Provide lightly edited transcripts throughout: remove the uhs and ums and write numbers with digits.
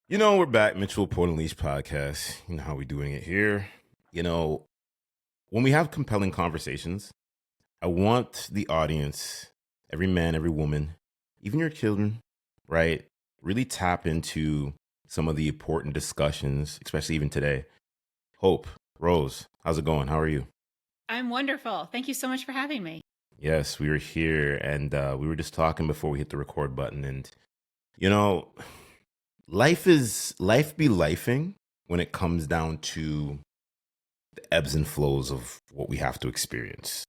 We're back, Mitchell Port Unleashed podcast. You know how we're doing it here. You know, when we have compelling conversations, I want the audience, every man, every woman, even your children, right, really tap into some of the important discussions, especially even today. Hope, Rose, how's it going? How are you? I'm wonderful. Thank you so much for having me. Yes, we were here and we were just talking before we hit the record button. And, you know, life be lifing when it comes down to the ebbs and flows of what we have to experience.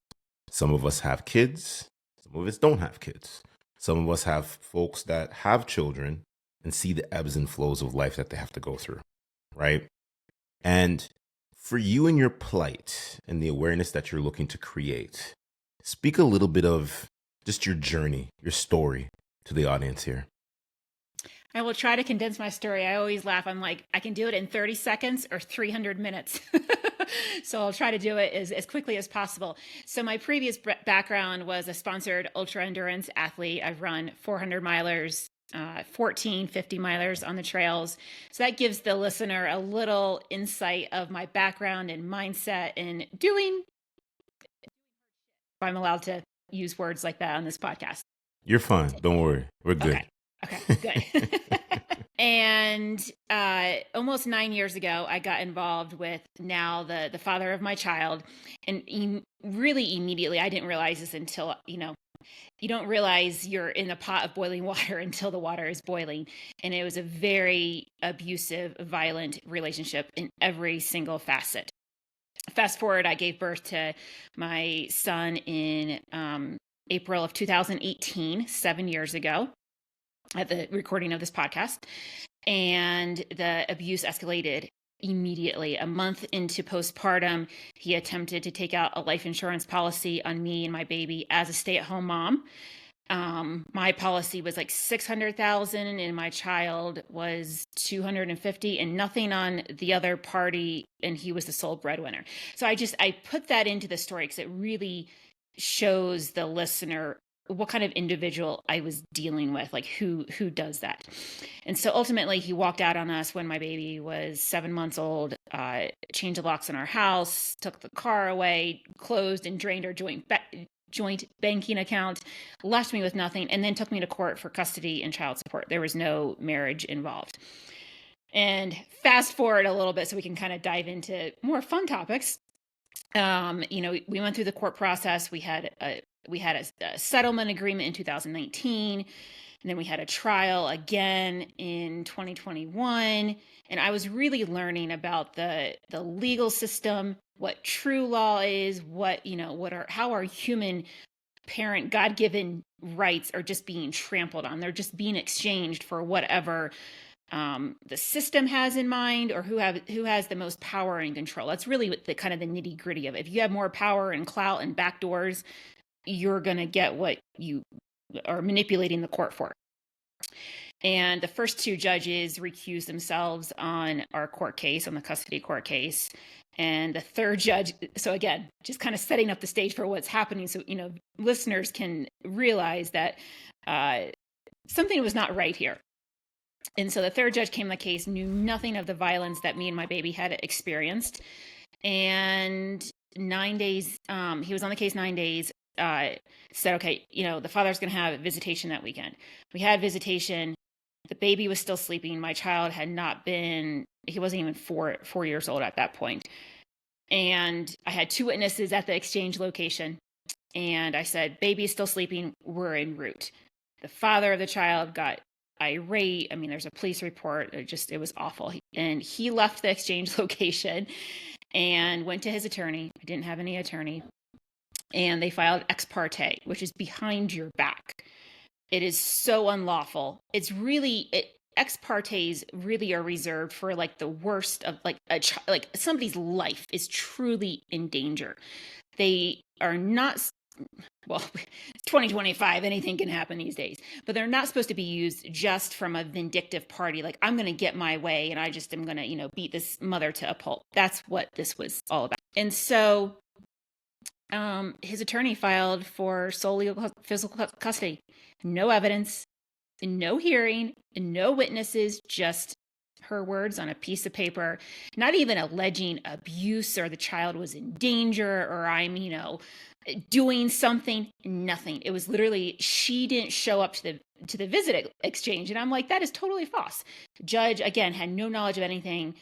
Some of us have kids, some of us don't have kids. Some of us have folks that have children and see the ebbs and flows of life that they have to go through, right? And for you and your plight and the awareness that you're looking to create, speak a little bit of just your journey, your story to the audience here. I will try to condense my story. I always laugh. I'm like, I can do it in 30 seconds or 300 minutes. So I'll try to do it as quickly as possible. So my previous background was a sponsored ultra endurance athlete. I've run 400 milers, 14 50 milers on the trails. So that gives the listener a little insight of my background and mindset in doing, if I'm allowed to use words like that on this podcast. You're fine. Don't worry. We're good. Okay. Okay, good. And almost 9 years ago, I got involved with now the father of my child. And really immediately, I didn't realize this until, you don't realize you're in a pot of boiling water until the water is boiling. And it was a very abusive, violent relationship in every single facet. Fast forward, I gave birth to my son in April of 2018, 7 years ago, at the recording of this podcast. And the abuse escalated immediately. A month into postpartum, he attempted to take out a life insurance policy on me and my baby as a stay-at-home mom. My policy was like 600,000 and my child was 250 and nothing on the other party. And he was the sole breadwinner. So I put that into the story because it really shows the listener what kind of individual I was dealing with, like who does that. And so ultimately he walked out on us when my baby was 7 months old, changed the locks in our house, took the car away, closed and drained our joint banking account, left me with nothing, and then took me to court for custody and child support. There was no marriage involved. And fast forward a little bit so we can kind of dive into more fun topics. We went through the court process. We had a settlement agreement in 2019, and then we had a trial again in 2021. And I was really learning about the legal system, what true law is, how our human parent God-given rights are just being trampled on. They're just being exchanged for whatever the system has in mind, or who has the most power and control. That's really the kind of the nitty gritty of it. If you have more power and clout and backdoors, you're going to get what you are manipulating the court for. And the first two judges recused themselves on our court case, on the custody court case. And the third judge, so again, just kind of setting up the stage for what's happening so, listeners can realize that something was not right here. And so the third judge came to the case, knew nothing of the violence that me and my baby had experienced. And 9 days, he was on the case 9 days, said, okay, the father's going to have visitation that weekend. We had visitation. The baby was still sleeping. My child had not been, he wasn't even four years old at that point. And I had two witnesses at the exchange location. And I said, baby is still sleeping. We're en route. The father of the child got irate. I mean, there's a police report. It was awful. And he left the exchange location and went to his attorney. I didn't have any attorney. And they filed ex parte, which is behind your back. It is so unlawful. It's really, ex partes really are reserved for like the worst of like somebody's life is truly in danger. They are not, well, 2025, anything can happen these days, but they're not supposed to be used just from a vindictive party. Like, I'm going to get my way and I just am going to, beat this mother to a pulp. That's what this was all about. And so his attorney filed for sole legal physical custody. No evidence, no hearing, no witnesses, just her words on a piece of paper, not even alleging abuse or the child was in danger or I'm, doing something, nothing. It was literally, she didn't show up to the visit exchange. And I'm like, that is totally false. Judge, again, had no knowledge of anything.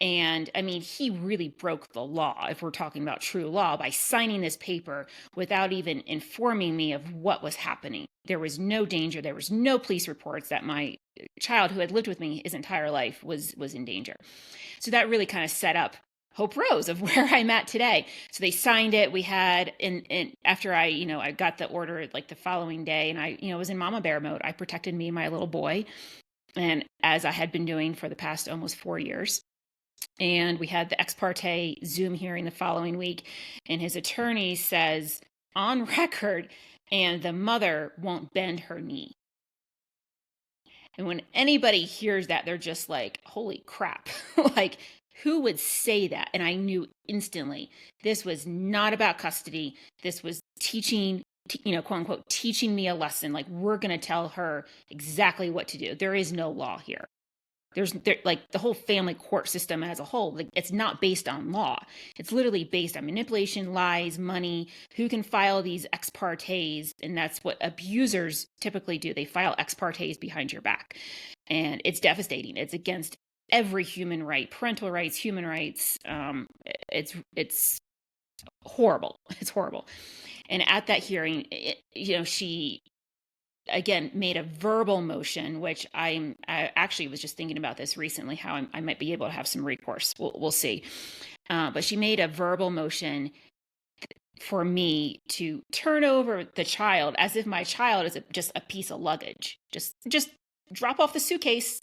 And I mean, he really broke the law, if we're talking about true law, by signing this paper without even informing me of what was happening. There was no danger. There was no police reports that my child, who had lived with me his entire life, was in danger. So that really kind of set up Hope Rose of where I'm at today. So they signed it. We had, and after I got the order like the following day, and I was in mama bear mode. I protected me and my little boy, and as I had been doing for the past almost 4 years. And we had the ex parte Zoom hearing the following week, and his attorney says on record, and the mother won't bend her knee. And when anybody hears that, they're just like, holy crap. Like, who would say that? And I knew instantly this was not about custody. This was teaching, quote unquote, teaching me a lesson. Like, we're going to tell her exactly what to do. There is no law here. There's like the whole family court system as a whole, like, it's not based on law. It's literally based on manipulation, lies, money, who can file these ex partes. And that's what abusers typically do. They file ex partes behind your back. And it's devastating. It's against every human right, parental rights, human rights. It's horrible. It's horrible. And at that hearing, she again made a verbal motion, which I actually was just thinking about this recently, how I might be able to have some recourse. We'll see. But she made a verbal motion for me to turn over the child as if my child is just a piece of luggage. Just drop off the suitcase.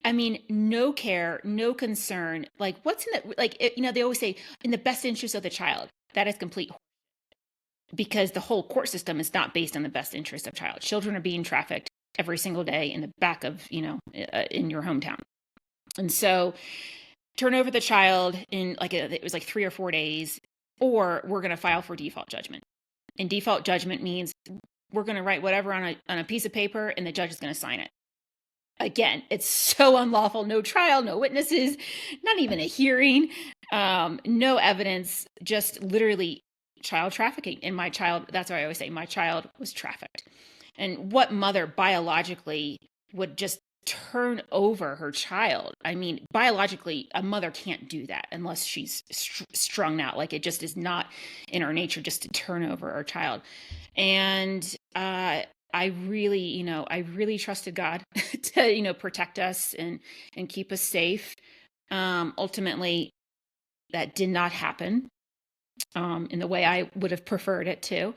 I mean, no care, no concern. Like, what's in it? Like, they always say in the best interest of the child. That is complete, because the whole court system is not based on the best interest of child. Children are being trafficked every single day in the back of, in your hometown. And so turn over the child in it was like 3 or 4 days, or we're going to file for default judgment. And default judgment means we're going to write whatever on a piece of paper and the judge is going to sign it. Again, it's so unlawful. No trial, no witnesses, not even a hearing, no evidence, just literally child trafficking. And my child, that's why I always say my child was trafficked. And what mother biologically would just turn over her child? I mean, biologically, a mother can't do that unless she's strung out. Like, it just is not in her nature just to turn over her child. And I really trusted God to, protect us and keep us safe. Ultimately, that did not happen in the way I would have preferred it to.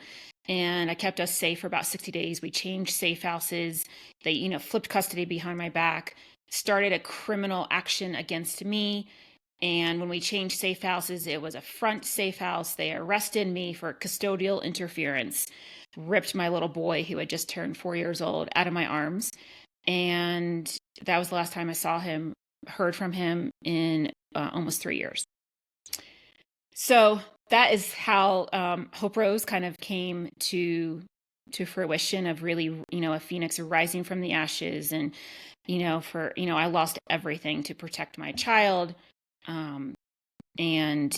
And I kept us safe for about 60 days. We changed safe houses. They, flipped custody behind my back, started a criminal action against me. And when we changed safe houses, it was a front safe house. They arrested me for custodial interference, ripped my little boy, who had just turned 4 years old, out of my arms. And that was the last time I saw him, heard from him in almost 3 years. So that is how Hope Rose kind of came to fruition, of really, a phoenix rising from the ashes. And, I lost everything to protect my child. And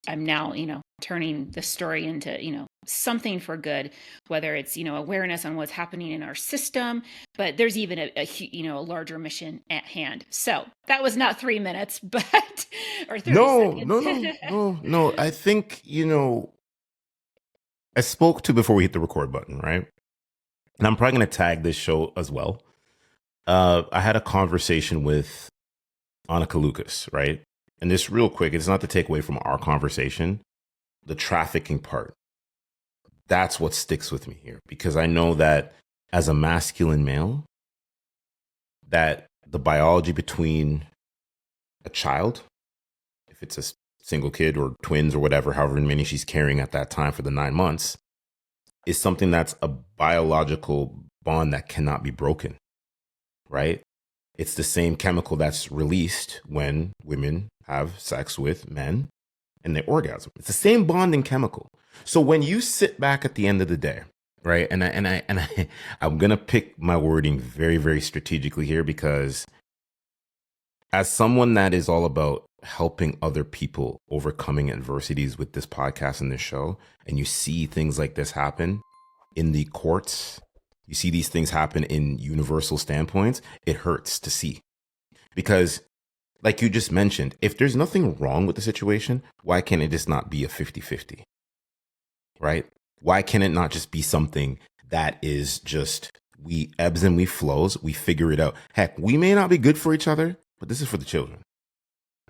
I'm now, turning the story into, something for good, whether it's, awareness on what's happening in our system, but there's even a larger mission at hand. So that was not 3 minutes, but, or 30 seconds. No. I think, I spoke to before we hit the record button, right? And I'm probably going to tag this show as well. I had a conversation with Annika Lucas, right? And this real quick, it's not to take away from our conversation, the trafficking part. That's what sticks with me here, because I know that as a masculine male, that the biology between a child, if it's a single kid or twins or whatever, however many she's carrying at that time for the 9 months, is something that's a biological bond that cannot be broken, right? It's the same chemical that's released when women have sex with men and they orgasm. It's the same bonding chemical. So when you sit back at the end of the day, right? I'm going to pick my wording very, very strategically here, because as someone that is all about helping other people overcoming adversities with this podcast and this show, and you see things like this happen in the courts, you see these things happen in universal standpoints, it hurts to see. Because, like you just mentioned, if there's nothing wrong with the situation, why can't it just not be a 50-50? Right? Why can it not just be something that is just, we ebbs and we flows, we figure it out? Heck, we may not be good for each other, but this is for the children.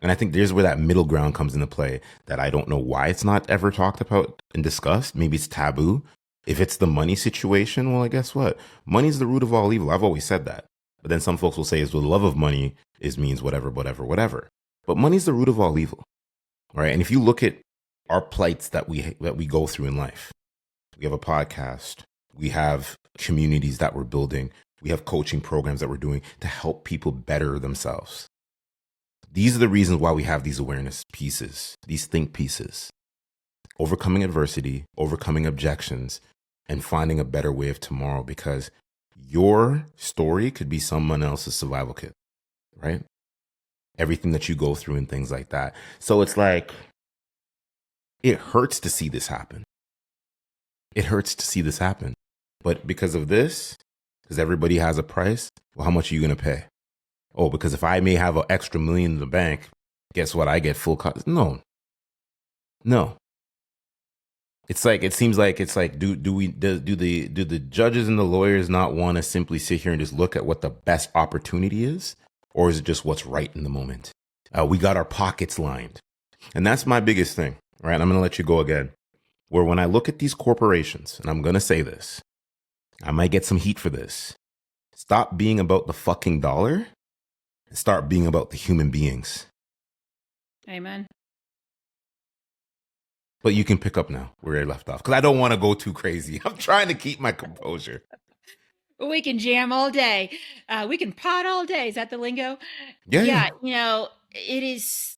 And I think there's where that middle ground comes into play, that I don't know why it's not ever talked about and discussed. Maybe it's taboo. If it's the money situation, well, guess what? Money's the root of all evil. I've always said that. But then some folks will say, the love of money means whatever. But money's the root of all evil, right? And if you look at our plights that we go through in life, we have a podcast, we have communities that we're building, we have coaching programs that we're doing to help people better themselves. These are the reasons why we have these awareness pieces, these think pieces, overcoming adversity, overcoming objections, and finding a better way of tomorrow, because your story could be someone else's survival kit, right? Everything that you go through and things like that. So it's like, it hurts to see this happen. It hurts to see this happen. But because of this, because everybody has a price, well, how much are you going to pay? Oh, because if I may have an extra million in the bank, guess what? I get full cost. No. It's like, it seems like it's like, do the judges and the lawyers not want to simply sit here and just look at what the best opportunity is? Or is it just what's right in the moment? We got our pockets lined. And that's my biggest thing, right? I'm going to let you go again. Where when I look at these corporations, and I'm going to say this, I might get some heat for this. Stop being about the fucking dollar and start being about the human beings. Amen. But you can pick up now where I left off, because I don't want to go too crazy. I'm trying to keep my composure. We can jam all day. We can pot all day. Is that the lingo? Yeah. It is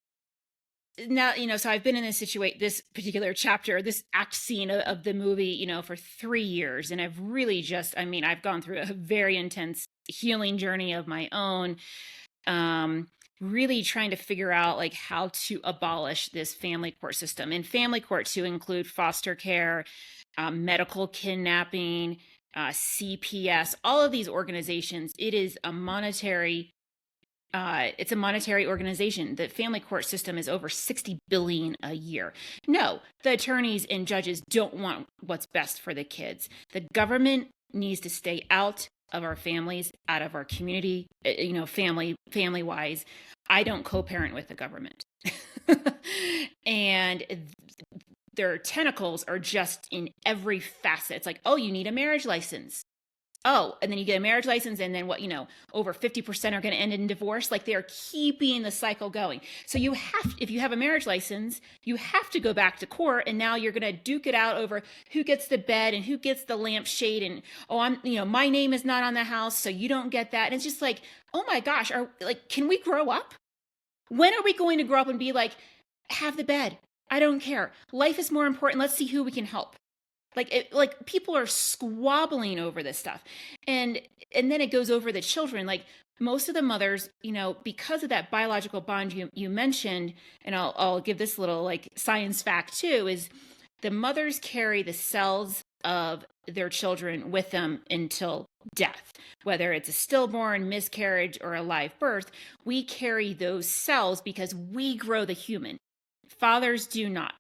now, so I've been in this particular chapter, this act scene of the movie, for 3 years. And I've really I've gone through a very intense healing journey of my own. Really trying to figure out like how to abolish this family court system, and family court to include foster care, medical kidnapping, CPS, all of these organizations. It is a monetary organization. The family court system is over $60 billion a year. No, the attorneys and judges don't want what's best for the kids. The government needs to stay out of our families, out of our community, family wise. I don't co-parent with the government. And their tentacles are just in every facet. It's like, oh, you need a marriage license. Oh, and then you get a marriage license, and then over 50% are going to end in divorce. Like, they're keeping the cycle going. So if you have a marriage license, you have to go back to court, and now you're going to duke it out over who gets the bed and who gets the lampshade, and my name is not on the house, so you don't get that. And it's just like, oh my gosh, can we grow up? When are we going to grow up and be like, have the bed? I don't care. Life is more important. Let's see who we can help. Like people are squabbling over this stuff. And then it goes over the children. Like, most of the mothers, because of that biological bond you mentioned, and I'll give this little like science fact too, is the mothers carry the cells of their children with them until death. Whether it's a stillborn, miscarriage, or a live birth, we carry those cells because we grow the human. Fathers do not.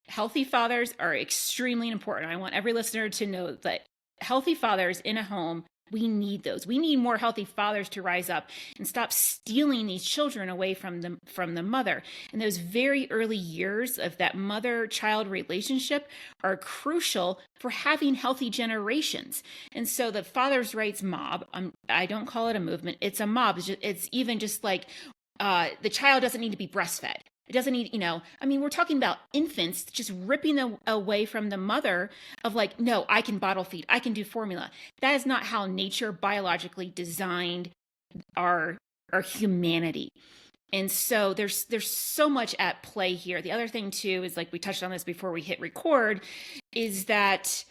Healthy fathers are extremely important. I want every listener to know that healthy fathers in a home, we need those. We need more healthy fathers to rise up and stop stealing these children away from the mother. And those very early years of that mother-child relationship are crucial for having healthy generations. And so the father's rights mob, I don't call it a movement, it's a mob. It's even just like the child doesn't need to be breastfed. It doesn't need, we're talking about infants just ripping them away from the mother of like, no, I can bottle feed, I can do formula. That is not how nature biologically designed our humanity. And so there's so much at play here. The other thing too is, like we touched on this before we hit record, is that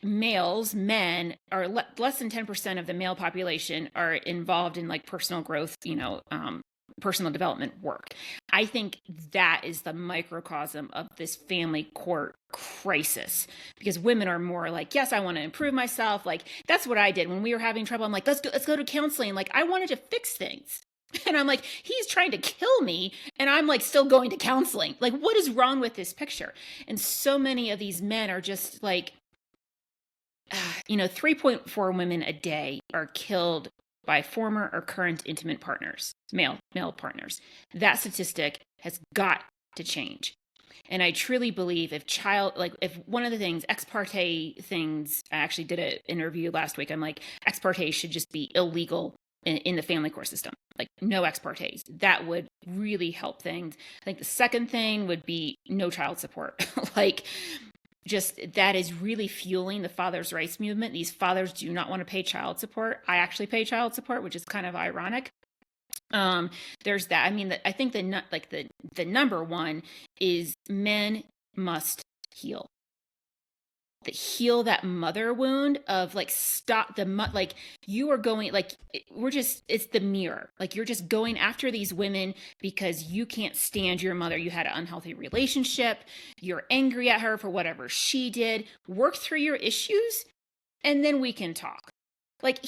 men are less than 10% of the male population are involved in like personal growth, personal development work. I think that is the microcosm of this family court crisis, because women are more like, yes, I want to improve myself. Like, that's what I did when we were having trouble. I'm like, let's go to counseling. Like, I wanted to fix things. And I'm like, he's trying to kill me, and I'm like still going to counseling. Like, what is wrong with this picture? And so many of these men are just like, 3.4 women a day are killed by former or current intimate partners, male partners. That statistic has got to change. And I truly believe if one of the things, ex parte things, I actually did an interview last week. I'm like, ex parte should just be illegal in the family court system. Like, no ex partes. That would really help things. I think the second thing would be no child support. Like, just that is really fueling the fathers' rights movement. These fathers do not want to pay child support. I actually pay child support, which is kind of ironic. There's that. I mean, I think the number one is men must heal. Heal that mother wound of like, stop like you are going, like, it's the mirror. Like, you're just going after these women because you can't stand your mother. You had an unhealthy relationship. You're angry at her for whatever she did. Work through your issues, and then we can talk. Like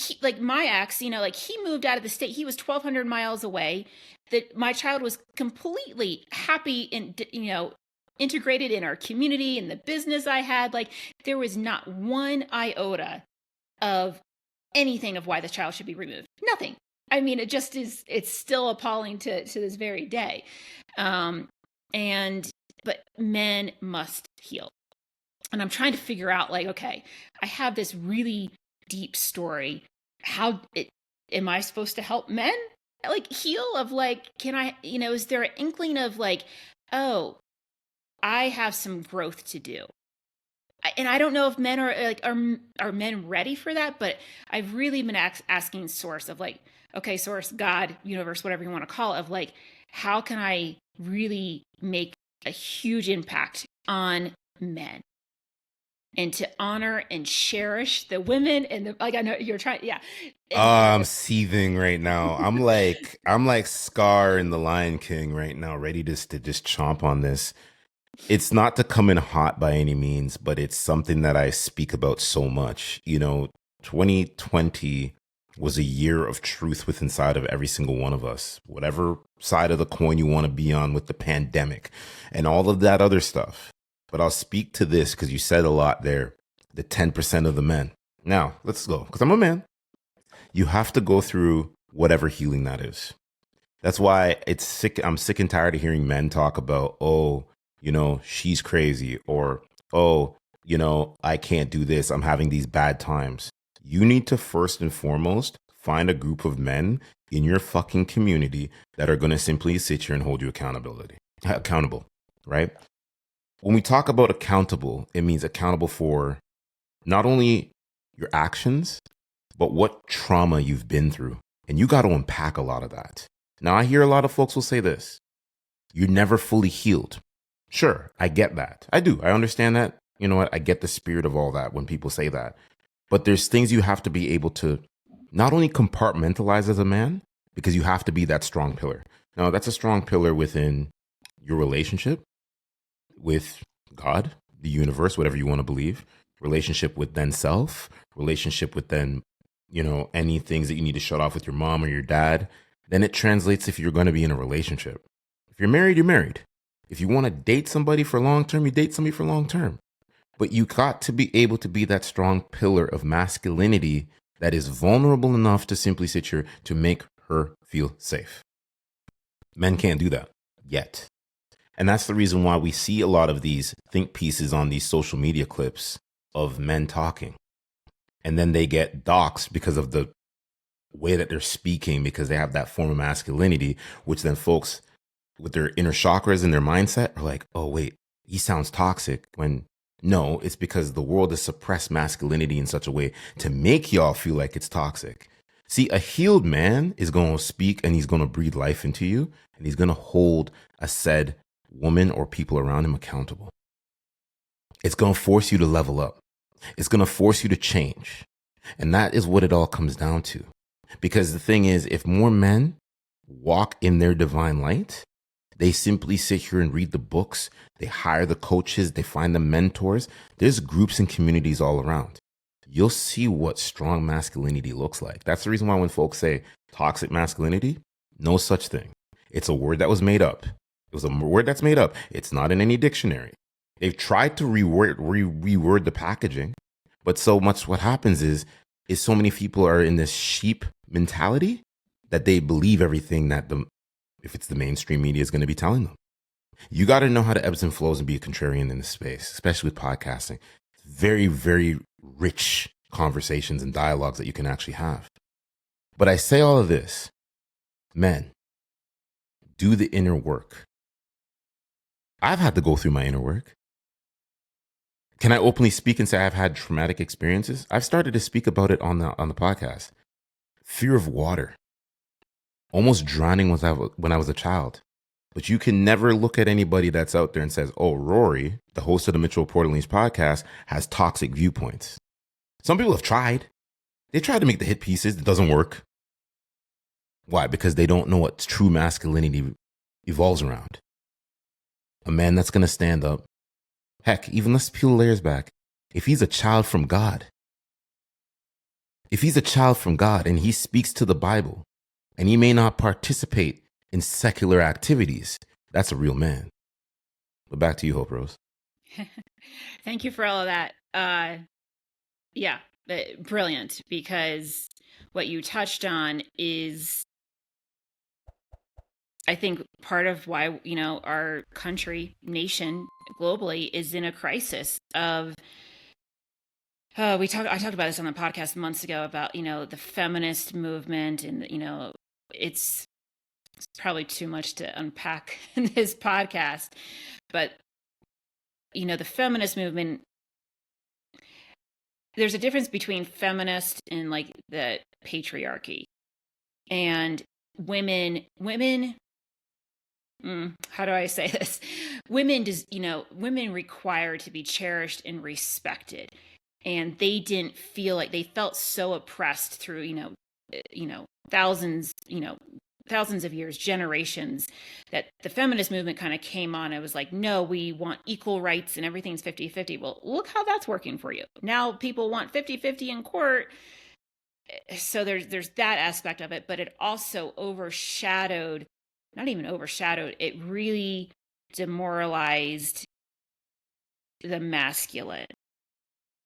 my ex, like, he moved out of the state. He was 1,200 miles away. That my child was completely happy and, integrated in our community and the business I had. Like, there was not one iota of anything of why the child should be removed. Nothing. I mean, it just is, it's still appalling to this very day. But men must heal. And I'm trying to figure out, like, okay, I have this really deep story. Am I supposed to help men like heal? Of like, can I, is there an inkling of like, oh, I have some growth to do? And I don't know if men are men ready for that, but I've really been asking Source of like, okay, Source, God, universe, whatever you want to call it, of like, how can I really make a huge impact on men, and to honor and cherish the women and I know you're trying, yeah. I'm seething right now. I'm like Scar in The Lion King right now, ready to just chomp on this. It's not to come in hot by any means, but it's something that I speak about so much. 2020 was a year of truth within inside of every single one of us, whatever side of the coin you want to be on with the pandemic and all of that other stuff. But I'll speak to this because you said a lot there, the 10% of the men. Now, let's go, because I'm a man. You have to go through whatever healing that is. That's why I'm sick and tired of hearing men talk about, oh, she's crazy, or, oh, I can't do this. I'm having these bad times. You need to first and foremost find a group of men in your fucking community that are going to simply sit here and hold you accountable, right? When we talk about accountable, it means accountable for not only your actions, but what trauma you've been through. And you got to unpack a lot of that. Now, I hear a lot of folks will say this: you're never fully healed. Sure, I get that. I do. I understand that. You know what? I get the spirit of all that when people say that. But there's things you have to be able to not only compartmentalize as a man, because you have to be that strong pillar. Now, that's a strong pillar within your relationship with God, the universe, whatever you want to believe, relationship with then self, relationship with then, any things that you need to shut off with your mom or your dad. Then it translates if you're going to be in a relationship. If you're married, you're married. If you want to date somebody for long term, you date somebody for long term. But you got to be able to be that strong pillar of masculinity that is vulnerable enough to simply sit here to make her feel safe. Men can't do that yet. And that's the reason why we see a lot of these think pieces on these social media clips of men talking. And then they get doxxed because of the way that they're speaking, because they have that form of masculinity, which then folks with their inner chakras and their mindset are like, oh, wait, he sounds toxic. When no, it's because the world has suppressed masculinity in such a way to make y'all feel like it's toxic. See, a healed man is going to speak and he's going to breathe life into you, and he's going to hold a said woman or people around him accountable. It's going to force you to level up. It's going to force you to change. And that is what it all comes down to. Because the thing is, if more men walk in their divine light, they simply sit here and read the books, they hire the coaches, they find the mentors. There's groups and communities all around. You'll see what strong masculinity looks like. That's the reason why when folks say toxic masculinity, no such thing. It's a word that was made up. It was a word that's made up. It's not in any dictionary. They've tried to reword the packaging, but so much what happens is so many people are in this sheep mentality that they believe everything that if it's the mainstream media is going to be telling them. You got to know how to ebbs and flows and be a contrarian in this space, especially with podcasting. Very, very rich conversations and dialogues that you can actually have. But I say all of this, men, do the inner work. I've had to go through my inner work. Can I openly speak and say I've had traumatic experiences? I've started to speak about it on the podcast. Fear of water, almost drowning when I was a child. But you can never look at anybody that's out there and says, oh, Rory, the host of the Mitchell Portalines podcast, has toxic viewpoints. Some people have tried. They tried to make the hit pieces. It doesn't work. Why? Because they don't know what true masculinity evolves around. A man that's going to stand up. Heck, even let's peel the layers back. If he's a child from God, and he speaks to the Bible, and he may not participate in secular activities, that's a real man. But back to you, Hope Rose. Thank you for all of that. Yeah, brilliant, because what you touched on is, I think, part of why, our country, nation, globally is in a crisis of, I talked about this on the podcast months ago about, the feminist movement, and, it's probably too much to unpack in this podcast, but, the feminist movement, there's a difference between feminist and like the patriarchy, and women, how do I say this? Women require to be cherished and respected. And they didn't feel like, they felt so oppressed through, thousands of years, generations, that the feminist movement kind of came on. It was like, no, we want equal rights and everything's 50-50. Well, look how that's working for you. Now people want 50-50 in court. So there's that aspect of it, but it also it really demoralized the masculine.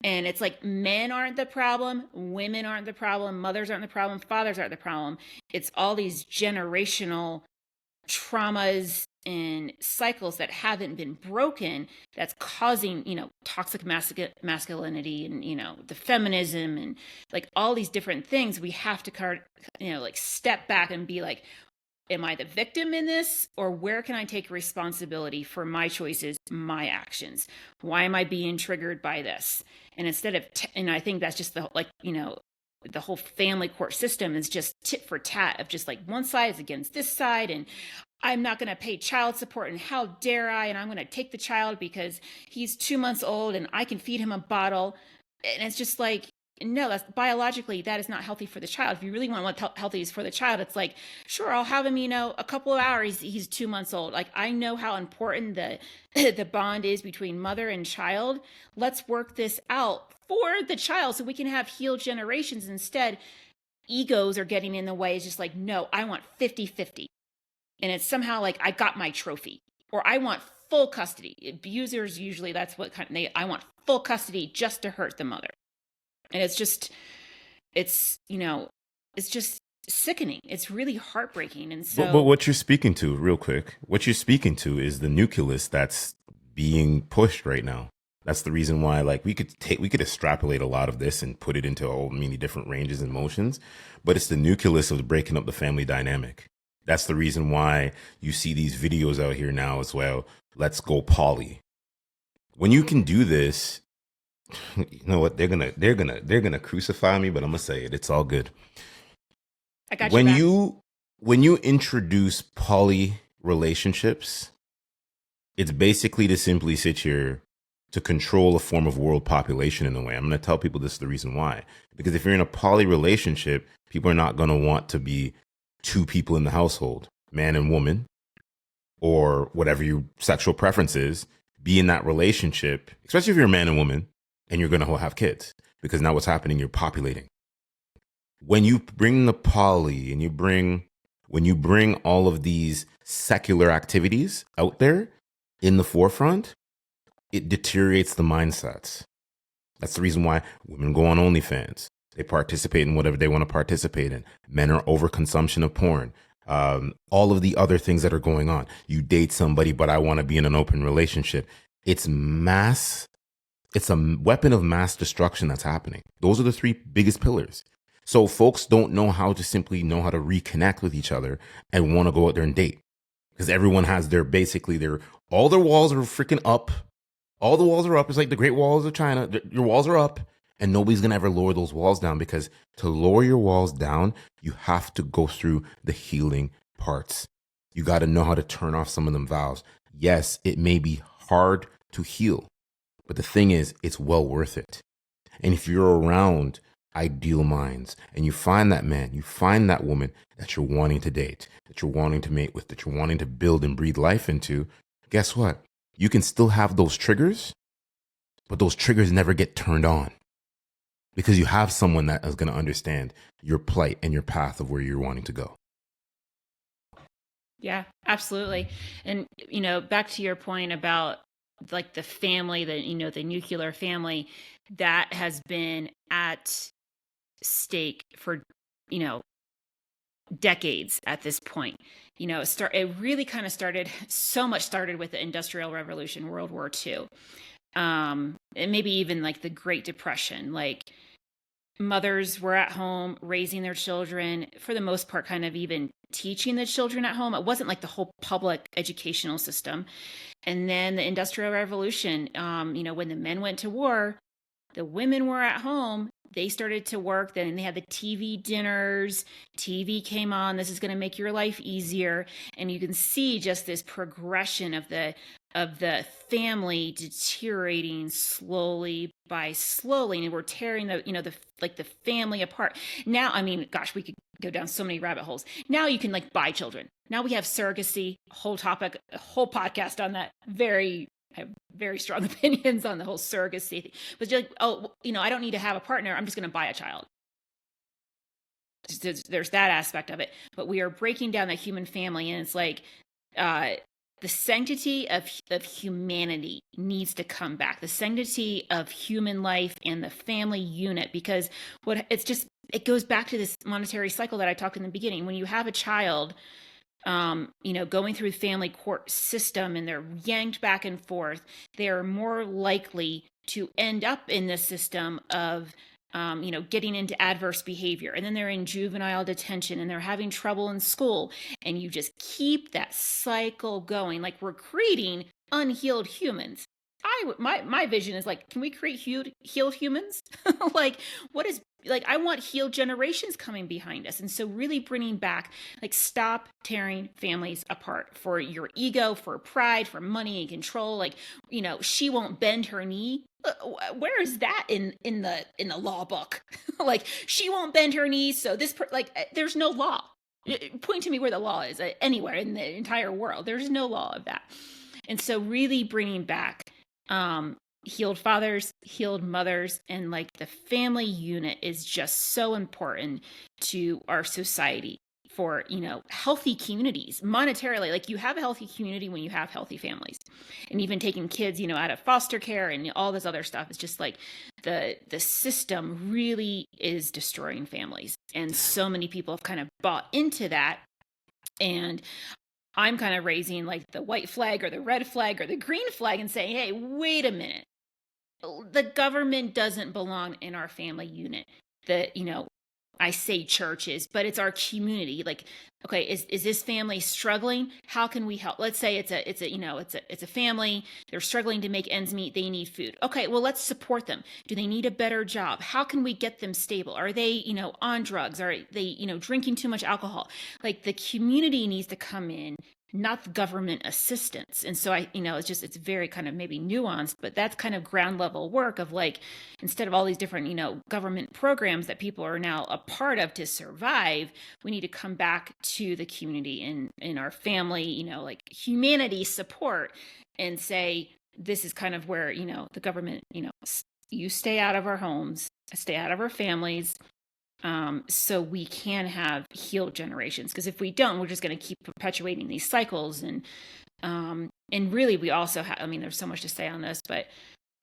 And it's like, men aren't the problem, women aren't the problem, mothers aren't the problem, fathers aren't the problem. It's all these generational traumas and cycles that haven't been broken that's causing, toxic masculinity and, the feminism and like all these different things. We have to, step back and be like, am I the victim in this, or where can I take responsibility for my choices, my actions? Why am I being triggered by this? And instead of, and I think that's just the whole family court system is just tit for tat of just like one side is against this side, and I'm not going to pay child support, and how dare I, and I'm going to take the child because he's 2 months old and I can feed him a bottle. And it's just like, no, that's biologically, that is not healthy for the child. If you really want what healthy is for the child, it's like, sure, I'll have him, a couple of hours. He's 2 months old. Like, I know how important the bond is between mother and child. Let's work this out for the child so we can have healed generations. Instead, egos are getting in the way. It's just like, no, I want 50-50. And it's somehow like, I got my trophy, or I want full custody. Abusers, usually that's what I want full custody just to hurt the mother. And it's just sickening. It's really heartbreaking. And so, but what you're speaking to, real quick, is the nucleus that's being pushed right now. That's the reason why, like, we could extrapolate a lot of this and put it into all many different ranges and motions, but it's the nucleus of breaking up the family dynamic. That's the reason why you see these videos out here now as well. Let's go poly. When you can do this, you know what? They're gonna crucify me, but I'm gonna say it. It's all good. I got you. When you introduce poly relationships, it's basically to simply sit here to control a form of world population in a way. I'm going to tell people this is the reason why. Because if you're in a poly relationship, people are not going to want to be two people in the household, man and woman, or whatever your sexual preference is, be in that relationship, especially if you're a man and woman and you're going to have kids. Because now what's happening, you're populating. When you bring the poly and when you bring all of these secular activities out there in the forefront, it deteriorates the mindsets. That's the reason why women go on OnlyFans. They participate in whatever they want to participate in. Men are overconsumption of porn. All of the other things that are going on. You date somebody, but I want to be in an open relationship. It's a weapon of mass destruction that's happening. Those are the three biggest pillars. So folks don't know how to simply know how to reconnect with each other and want to go out there and date. Because everyone has all their walls are freaking up. All the walls are up. It's like the Great Walls of China. Your walls are up, and nobody's going to ever lower those walls down, because to lower your walls down, you have to go through the healing parts. You got to know how to turn off some of them valves. Yes, it may be hard to heal, but the thing is, it's well worth it. And if you're around ideal minds and you find that man, you find that woman that you're wanting to date, that you're wanting to mate with, that you're wanting to build and breathe life into, guess what? You can still have those triggers, but those triggers never get turned on because you have someone that is going to understand your plight and your path of where you're wanting to go. Yeah, absolutely. And, back to your point about like the family, the nuclear family, that has been at stake for, decades at this point. It really kind of started with the Industrial Revolution, World War II, and maybe even like the Great Depression. Like, mothers were at home raising their children, for the most part, kind of even teaching the children at home. It wasn't like the whole public educational system. And then the Industrial Revolution, when the men went to war, the women were at home. They started to work. Then they had the TV dinners. TV came on. This is going to make your life easier. And you can see just this progression of the family deteriorating slowly by slowly, and we're tearing the family apart. Now, I mean, gosh, we could go down so many rabbit holes. Now you can like buy children. Now we have surrogacy, a whole podcast on that. I have very strong opinions on the whole surrogacy thing. But you're like, I don't need to have a partner. I'm just going to buy a child. There's that aspect of it. But we are breaking down the human family, and it's like the sanctity of humanity needs to come back. The sanctity of human life and the family unit, because it goes back to this monetary cycle that I talked in the beginning. When you have a child, going through the family court system and they're yanked back and forth, they are more likely to end up in the system of getting into adverse behavior. And then they're in juvenile detention and they're having trouble in school. And you just keep that cycle going. Like, we're creating unhealed humans. My vision is like, can we create healed humans? I want healed generations coming behind us. And so really bringing back, like, stop tearing families apart for your ego, for pride, for money and control. Like, she won't bend her knee. Where is that in the law book? Like, she won't bend her knee. So there's no law. Point to me where the law is anywhere in the entire world. There's no law of that. And so really bringing back healed fathers, healed mothers, and like the family unit is just so important to our society for, healthy communities monetarily. Like, you have a healthy community when you have healthy families. And even taking kids, out of foster care and all this other stuff, is just like the system really is destroying families. And so many people have kind of bought into that. And I'm kind of raising like the white flag or the red flag or the green flag and saying, hey, wait a minute. The government doesn't belong in our family unit. I say churches, but it's our community. Like, okay, is this family struggling? How can we help? Let's say it's a family. They're struggling to make ends meet. They need food. Okay, well, let's support them. Do they need a better job? How can we get them stable? Are they, on drugs? Are they, drinking too much alcohol? Like, the community needs to come in not government assistance. And so it's very kind of maybe nuanced, but that's kind of ground level work of like, instead of all these different, government programs that people are now a part of to survive, we need to come back to the community in our family, like humanity support, and say, this is kind of where, the government, you stay out of our homes, stay out of our families, so we can have healed generations. Because if we don't, we're just going to keep perpetuating these cycles. And really, we also have, I mean, there's so much to say on this, but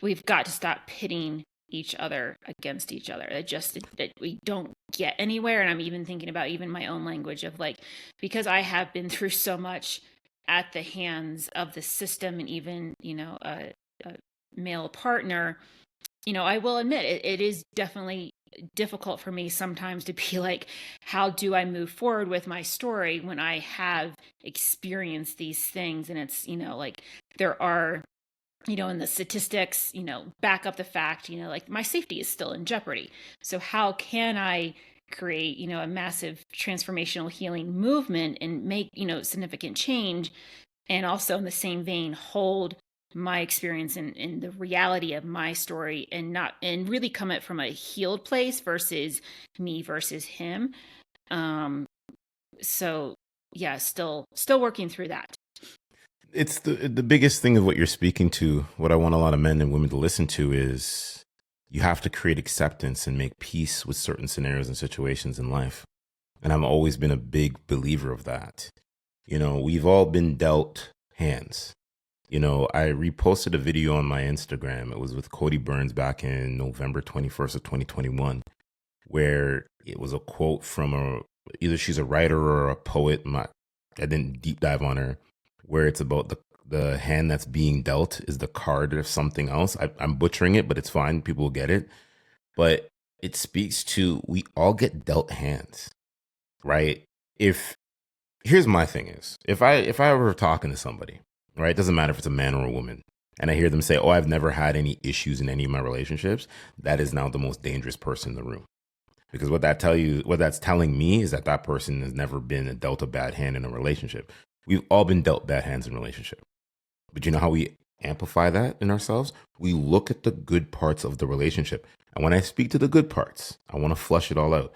we've got to stop pitting each other against each other. That we don't get anywhere. And I'm even thinking about even my own language of like, because I have been through so much at the hands of the system, and even, a male partner, I will admit it is definitely difficult for me sometimes to be like, how do I move forward with my story when I have experienced these things? And it's, like there are, in the statistics, back up the fact, like my safety is still in jeopardy. So how can I create, a massive transformational healing movement and make, significant change? And also in the same vein, hold my experience in the reality of my story, and really come at from a healed place versus me versus him. So yeah, still working through that. It's the biggest thing of what you're speaking to. What I want a lot of men and women to listen to is you have to create acceptance and make peace with certain scenarios and situations in life. And I've always been a big believer of that. We've all been dealt hands. I reposted a video on my Instagram. It was with Cody Burns back in November 21st of 2021, where it was a quote from either she's a writer or a poet. I didn't deep dive on her, where it's about the hand that's being dealt is the card of something else. I'm butchering it, but it's fine. People will get it. But it speaks to, we all get dealt hands, right? Here's my thing is, if I were talking to somebody, right, it doesn't matter if it's a man or a woman, and I hear them say, oh, I've never had any issues in any of my relationships, that is now the most dangerous person in the room. Because what that's telling me is that person has never been dealt a bad hand in a relationship. We've all been dealt bad hands in a relationship. But you know how we amplify that in ourselves? We look at the good parts of the relationship. And when I speak to the good parts, I want to flush it all out.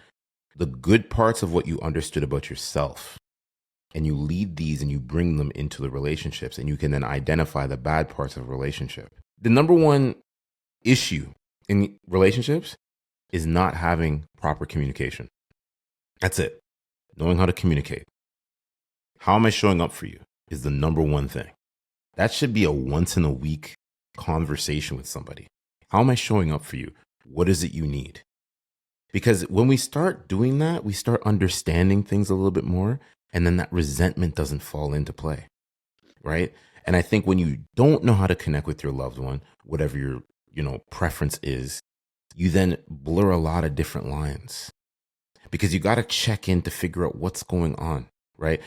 The good parts of what you understood about yourself. And you lead these and you bring them into the relationships, and you can then identify the bad parts of a relationship. The number one issue in relationships is not having proper communication. That's it. Knowing how to communicate. How am I showing up for you is the number one thing. That should be a once in a week conversation with somebody. How am I showing up for you? What is it you need? Because when we start doing that, we start understanding things a little bit more. And then that resentment doesn't fall into play, right? And I think when you don't know how to connect with your loved one, whatever your preference is, you then blur a lot of different lines, because you got to check in to figure out what's going on, right?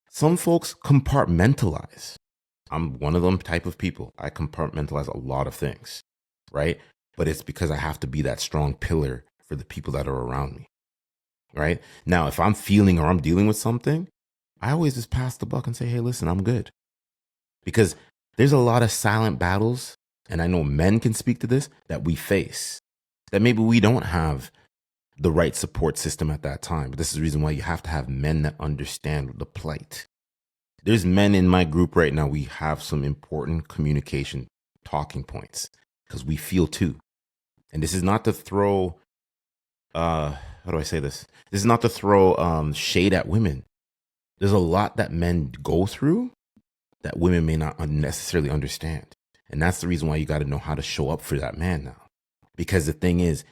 Some folks compartmentalize. I'm one of them type of people. I compartmentalize a lot of things, right? But it's because I have to be that strong pillar for the people that are around me. Right? Now, if I'm feeling or I'm dealing with something, I always just pass the buck and say, hey, listen, I'm good. Because there's a lot of silent battles, and I know men can speak to this, that we face, that maybe we don't have the right support system at that time. But this is the reason why you have to have men that understand the plight. There's men in my group right now, we have some important communication talking points, because we feel too. And this is not to throw... how do I say this? This is not to throw shade at women. There's a lot that men go through that women may not necessarily understand. And that's the reason why you got to know how to show up for that man now. Because the thing is,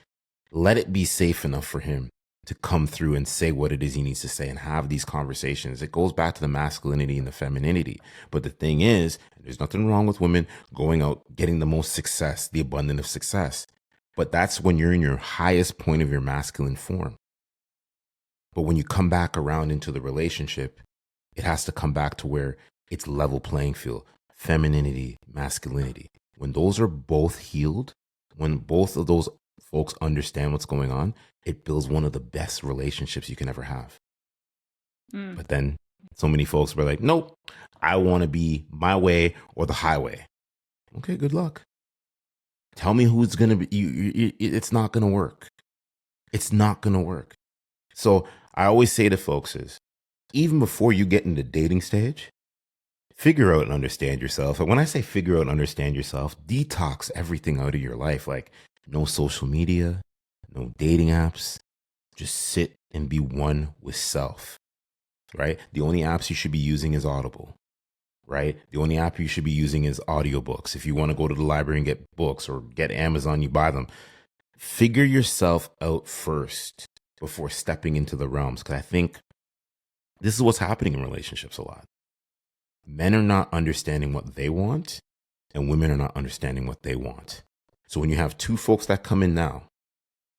let it be safe enough for him to come through and say what it is he needs to say and have these conversations. It goes back to the masculinity and the femininity. But the thing is, there's nothing wrong with women going out, getting the most success, the abundance of success. But that's when you're in your highest point of your masculine form. But when you come back around into the relationship, it has to come back to where it's level playing field, femininity, masculinity. When those are both healed, when both of those folks understand what's going on, it builds one of the best relationships you can ever have. But then So many folks were like, nope, I want to be my way or the highway. Okay, good luck. Tell me who's going to be, it's not going to work. It's not going to work. So I always say to folks is, even before you get in the dating stage, figure out and understand yourself. And when I say figure out and understand yourself, detox everything out of your life. Like no social media, no dating apps. Just sit and be one with self, right? The only apps you should be using is Audible, right? The only app you should be using is audiobooks. If you want to go to the library and get books or get Amazon, you buy them. Figure yourself out first before stepping into the realms. Because I think this is what's happening in relationships a lot. Men are not understanding what they want, and women are not understanding what they want. So when you have two folks that come in now,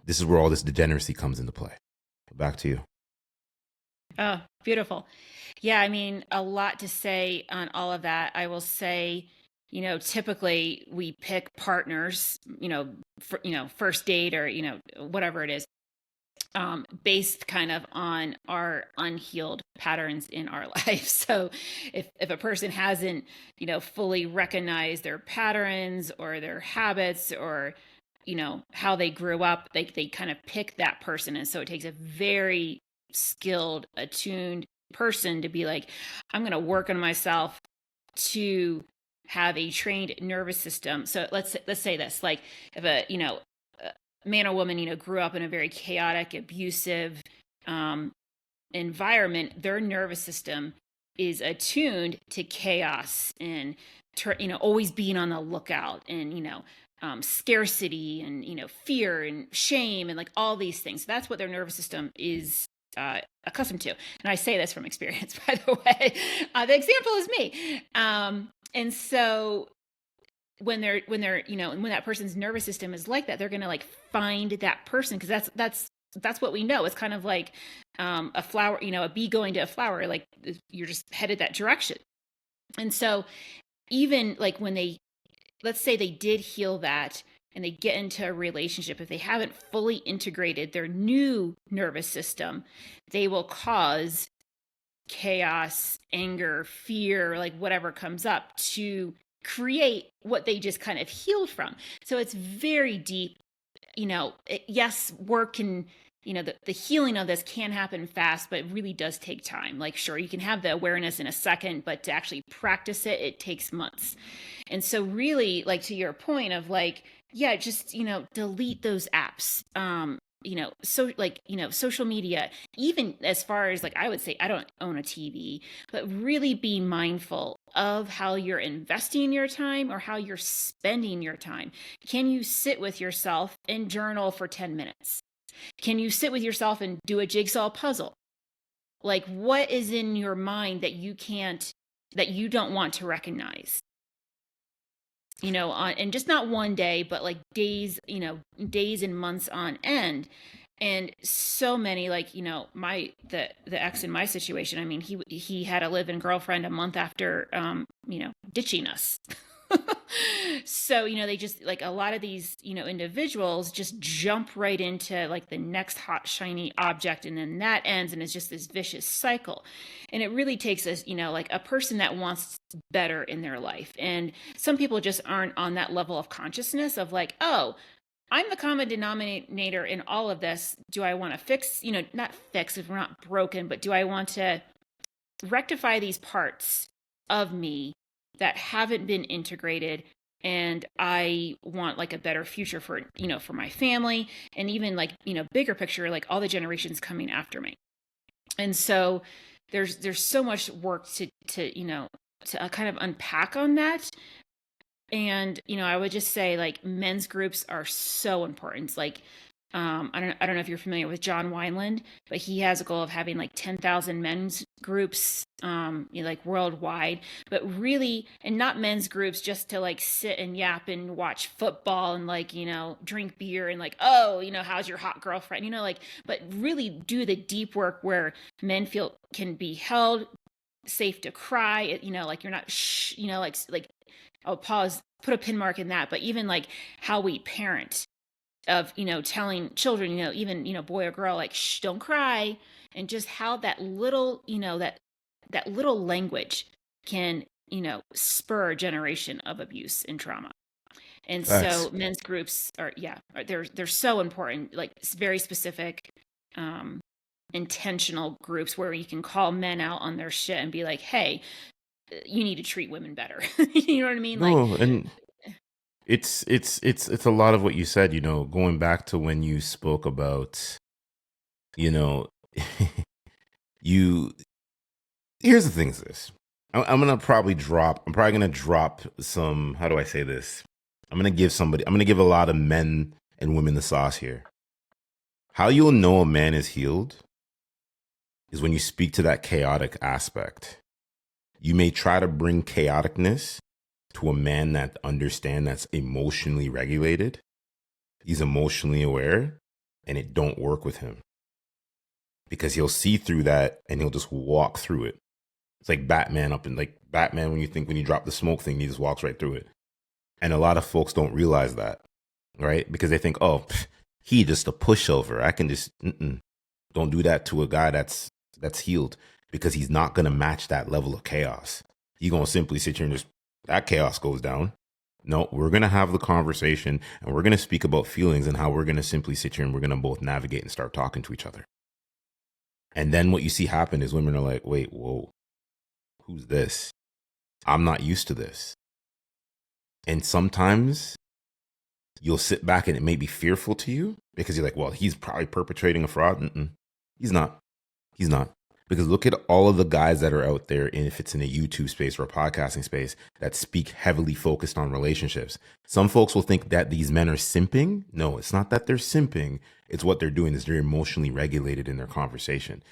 this is where all this degeneracy comes into play. Back to you. Oh, beautiful. Yeah, I mean, a lot to say on all of that. I will say, typically we pick partners, first date or, whatever it is, based kind of on our unhealed patterns in our life. So if a person hasn't, fully recognized their patterns or their habits or, how they grew up, they kind of pick that person. And so it takes a very skilled, attuned person to be like, I'm going to work on myself to have a trained nervous system. So let's say this, like if a man or woman grew up in a very chaotic, abusive environment, their nervous system is attuned to chaos and always being on the lookout and scarcity and fear and shame and like all these things. So that's what their nervous system is accustomed to. And I say this from experience, by the way. The example is me. And so when that person's nervous system is like that, they're going to like find that person, because that's what we know. It's kind of like a flower, a bee going to a flower, like you're just headed that direction. And so even like when let's say they did heal that and they get into a relationship, if they haven't fully integrated their new nervous system, they will cause chaos, anger, fear, like whatever comes up to create what they just kind of healed from. So it's very deep. Yes, work can, the healing of this can happen fast, but it really does take time. Like, sure, you can have the awareness in a second, but to actually practice it, it takes months. And so really, like to your point of like, yeah, just, delete those apps. Social media, even as far as like, I would say I don't own a TV, but really be mindful of how you're investing your time or how you're spending your time. Can you sit with yourself and journal for 10 minutes? Can you sit with yourself and do a jigsaw puzzle? Like, what is in your mind that you don't want to recognize? And just not one day, but like days, days and months on end. And so many, like, the ex in my situation, I mean, he had a live-in girlfriend a month after, ditching us. So, they just like a lot of these, individuals just jump right into like the next hot, shiny object. And then that ends. And it's just this vicious cycle. And it really takes us, like a person that wants better in their life. And some people just aren't on that level of consciousness of like, oh, I'm the common denominator in all of this. Do I want to fix, not fix if we're not broken, but do I want to rectify these parts of me that haven't been integrated? And I want like a better future for, for my family and even like, bigger picture, like all the generations coming after me. And so there's so much work to kind of unpack on that. And, I would just say like men's groups are so important. Like, I don't know if you're familiar with John Wineland, but he has a goal of having like 10,000 men's groups, like worldwide, but really, and not men's groups just to like sit and yap and watch football and like, drink beer and like, oh, how's your hot girlfriend, but really do the deep work where men can be held safe to cry, like you're not, like I'll pause, put a pin mark in that, but even like how we parent of, telling children, even, boy or girl, like, shh, don't cry. And just how that little, that little language can, spur a generation of abuse and trauma. And so Facts. men's groups they're so important, like very specific, um, intentional groups where you can call men out on their shit and be like, hey, you need to treat women better. You know what I mean? Like, No, and it's a lot of what you said, going back to when you spoke about, you know, you here's the thing is this. I'm probably gonna drop some, how do I say this? I'm gonna give a lot of men and women the sauce here. How you'll know a man is healed is when you speak to that chaotic aspect. You may try to bring chaoticness to a man that's emotionally regulated. He's emotionally aware, and it don't work with him because he'll see through that and he'll just walk through it. It's like Batman when you drop the smoke thing, he just walks right through it. And a lot of folks don't realize that, right? Because they think, oh, he just a pushover. I can just don't do that to a guy that's healed, because he's not gonna match that level of chaos. He's gonna simply sit here and just that chaos goes down. No, we're gonna have the conversation and we're gonna speak about feelings and how we're gonna simply sit here and we're gonna both navigate and start talking to each other. And then what you see happen is women are like, wait, whoa, who's this? I'm not used to this. And sometimes you'll sit back and it may be fearful to you because you're like, well, he's probably perpetrating a fraud. He's not. He's not. Because look at all of the guys that are out there, and if it's in a YouTube space or a podcasting space, that speak heavily focused on relationships. Some folks will think that these men are simping. No, it's not that they're simping. It's what they're doing is they're emotionally regulated in their conversation.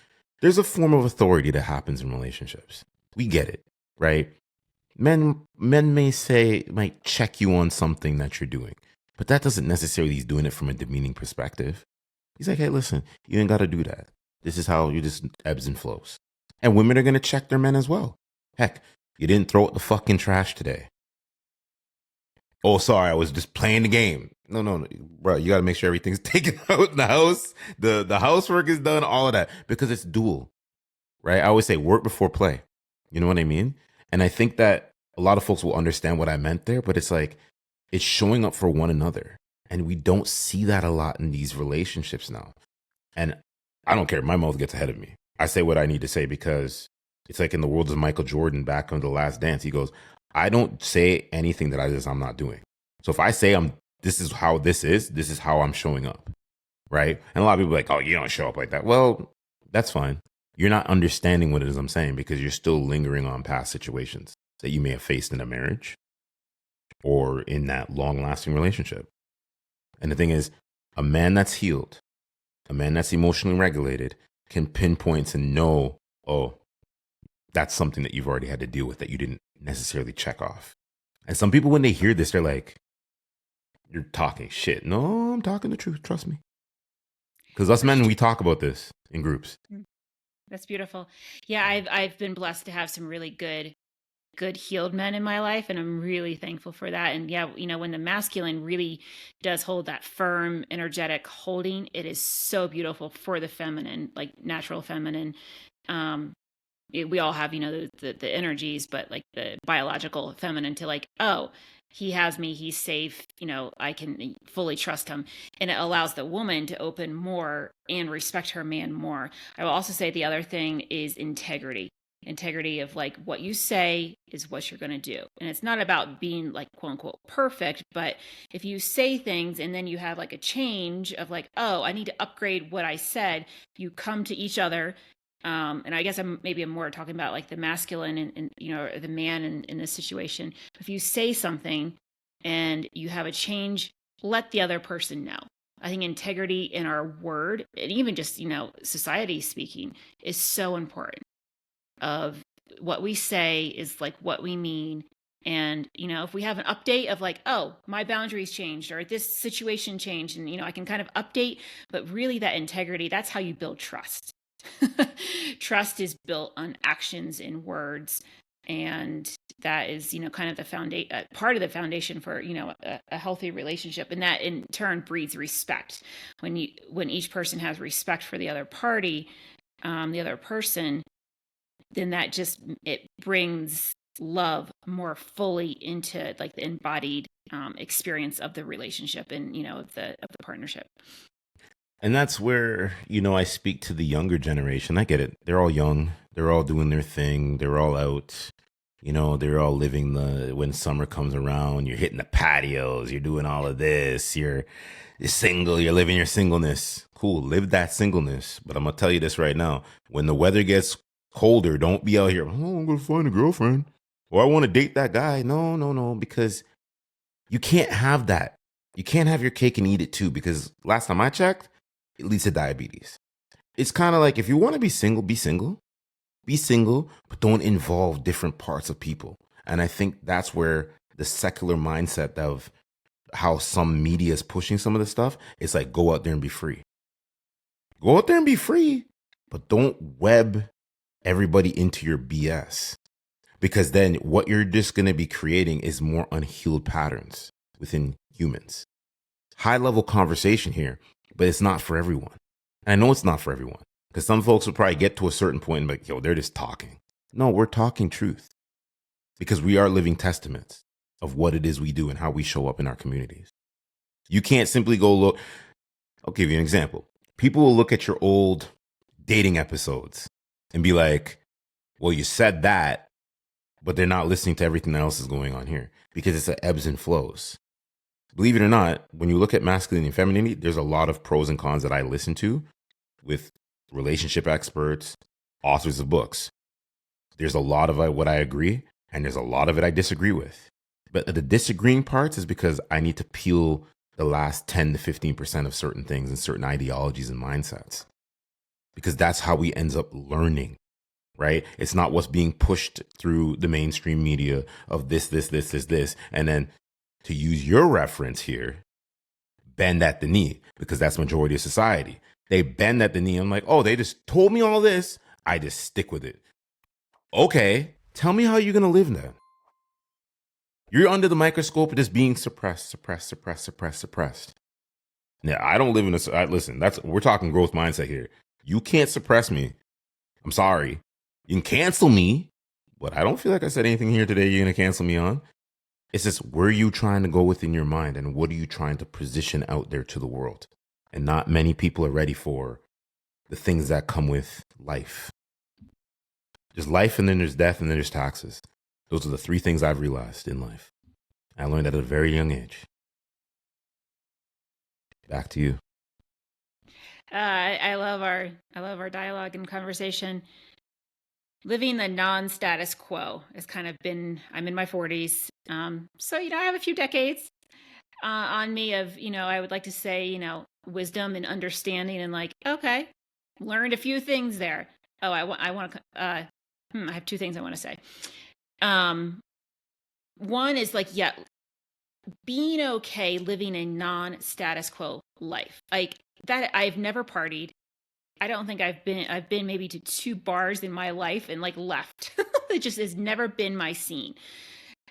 There's a form of authority that happens in relationships. We get it, right? Men might check you on something that you're doing, but that doesn't necessarily he's doing it from a demeaning perspective. He's like, hey, listen, you ain't got to do that. This is how you just ebbs and flows. And women are going to check their men as well. Heck, you didn't throw out the fucking trash today. Oh, sorry, I was just playing the game. No, bro, you got to make sure everything's taken out in the house. The housework is done, all of that, because it's dual, right? I always say work before play. You know what I mean? And I think that a lot of folks will understand what I meant there, but it's like, it's showing up for one another. And we don't see that a lot in these relationships now. And I don't care. My mouth gets ahead of me. I say what I need to say because it's like in the world of Michael Jordan back on The Last Dance. He goes, I don't say anything that I'm not doing. So if I say this is how this is how I'm showing up. Right. And a lot of people are like, oh, you don't show up like that. Well, that's fine. You're not understanding what it is I'm saying because you're still lingering on past situations that you may have faced in a marriage or in that long lasting relationship. And the thing is, a man that's healed, a man that's emotionally regulated can pinpoint and know, oh, that's something that you've already had to deal with that you didn't necessarily check off. And some people, when they hear this, they're like, you're talking shit. No, I'm talking the truth. Trust me. Because us men, we talk about this in groups. That's beautiful. Yeah, I've been blessed to have some really good healed men in my life, and I'm really thankful for that. And yeah, when the masculine really does hold that firm, energetic holding, it is so beautiful for the feminine, like natural feminine. We all have, the energies, but like the biological feminine to like, oh, he has me, he's safe, I can fully trust him. And it allows the woman to open more and respect her man more. I will also say the other thing is integrity of like what you say is what you're going to do. And it's not about being like quote unquote perfect, but if you say things and then you have like a change of like, oh, I need to upgrade what I said, you come to each other. And I guess I'm more talking about like the masculine and the man in this situation. If you say something and you have a change, let the other person know. I think integrity in our word, and even just, society speaking, is so important. Of what we say is like what we mean. And, if we have an update of like, oh, my boundaries changed or this situation changed, and, I can kind of update, but really that integrity, that's how you build trust. Trust is built on actions and words. And that is, kind of the foundation, part of the foundation for, a healthy relationship. And that in turn breeds respect. When each person has respect for the other party, the other person, then that just, it brings love more fully into like the embodied experience of the relationship and, of the partnership. And that's where, I speak to the younger generation. I get it. They're all young. They're all doing their thing. They're all out. They're all living when summer comes around, you're hitting the patios, you're doing all of this, you're single, you're living your singleness. Cool, live that singleness. But I'm going to tell you this right now. When the weather gets colder, don't be out here, oh, I'm going to find a girlfriend. Or I want to date that guy. No, no, no, because you can't have that. You can't have your cake and eat it too, because last time I checked, it leads to diabetes. It's kind of like, if you want to be single, be single. Be single, but don't involve different parts of people. And I think that's where the secular mindset of how some media is pushing some of the stuff, it's like, go out there and be free. Go out there and be free, but don't web everybody into your BS. Because then what you're just going to be creating is more unhealed patterns within humans. High level conversation here, but it's not for everyone. And I know it's not for everyone, because some folks will probably get to a certain point and be like, yo, they're just talking. No, we're talking truth, because we are living testaments of what it is we do and how we show up in our communities. You can't simply go look. I'll give you an example. People will look at your old dating episodes and be like, well, you said that, but they're not listening to everything else is going on here, because it's the ebbs and flows. Believe it or not, when you look at masculinity and femininity, there's a lot of pros and cons that I listen to with relationship experts, authors of books. There's a lot of what I agree, and there's a lot of it I disagree with. But the disagreeing parts is because I need to peel the last 10 to 15% of certain things and certain ideologies and mindsets, because that's how we end up learning, right? It's not what's being pushed through the mainstream media of this, and then, to use your reference here, bend at the knee, because that's majority of society. They bend at the knee. I'm like, oh, they just told me all this. I just stick with it. Okay, tell me how you're going to live then. You're under the microscope, just being suppressed. Yeah, I don't live in a, listen, we're talking growth mindset here. You can't suppress me. I'm sorry. You can cancel me, but I don't feel like I said anything here today you're going to cancel me on. It's just, where are you trying to go within your mind, and what are you trying to position out there to the world? And not many people are ready for the things that come with life. There's life, and then there's death, and then there's taxes. Those are the three things I've realized in life. I learned at a very young age. Back to you. I love our dialogue and conversation. Living the non-status quo has kind of been, I'm in my 40s. So, I have a few decades on me of, I would like to say, wisdom and understanding, and like, okay, learned a few things there. Oh, I have two things I want to say. One is like, yeah, being okay living a non-status quo life. Like that, I've never partied. I don't think I've been maybe to 2 bars in my life and like left. It just has never been my scene.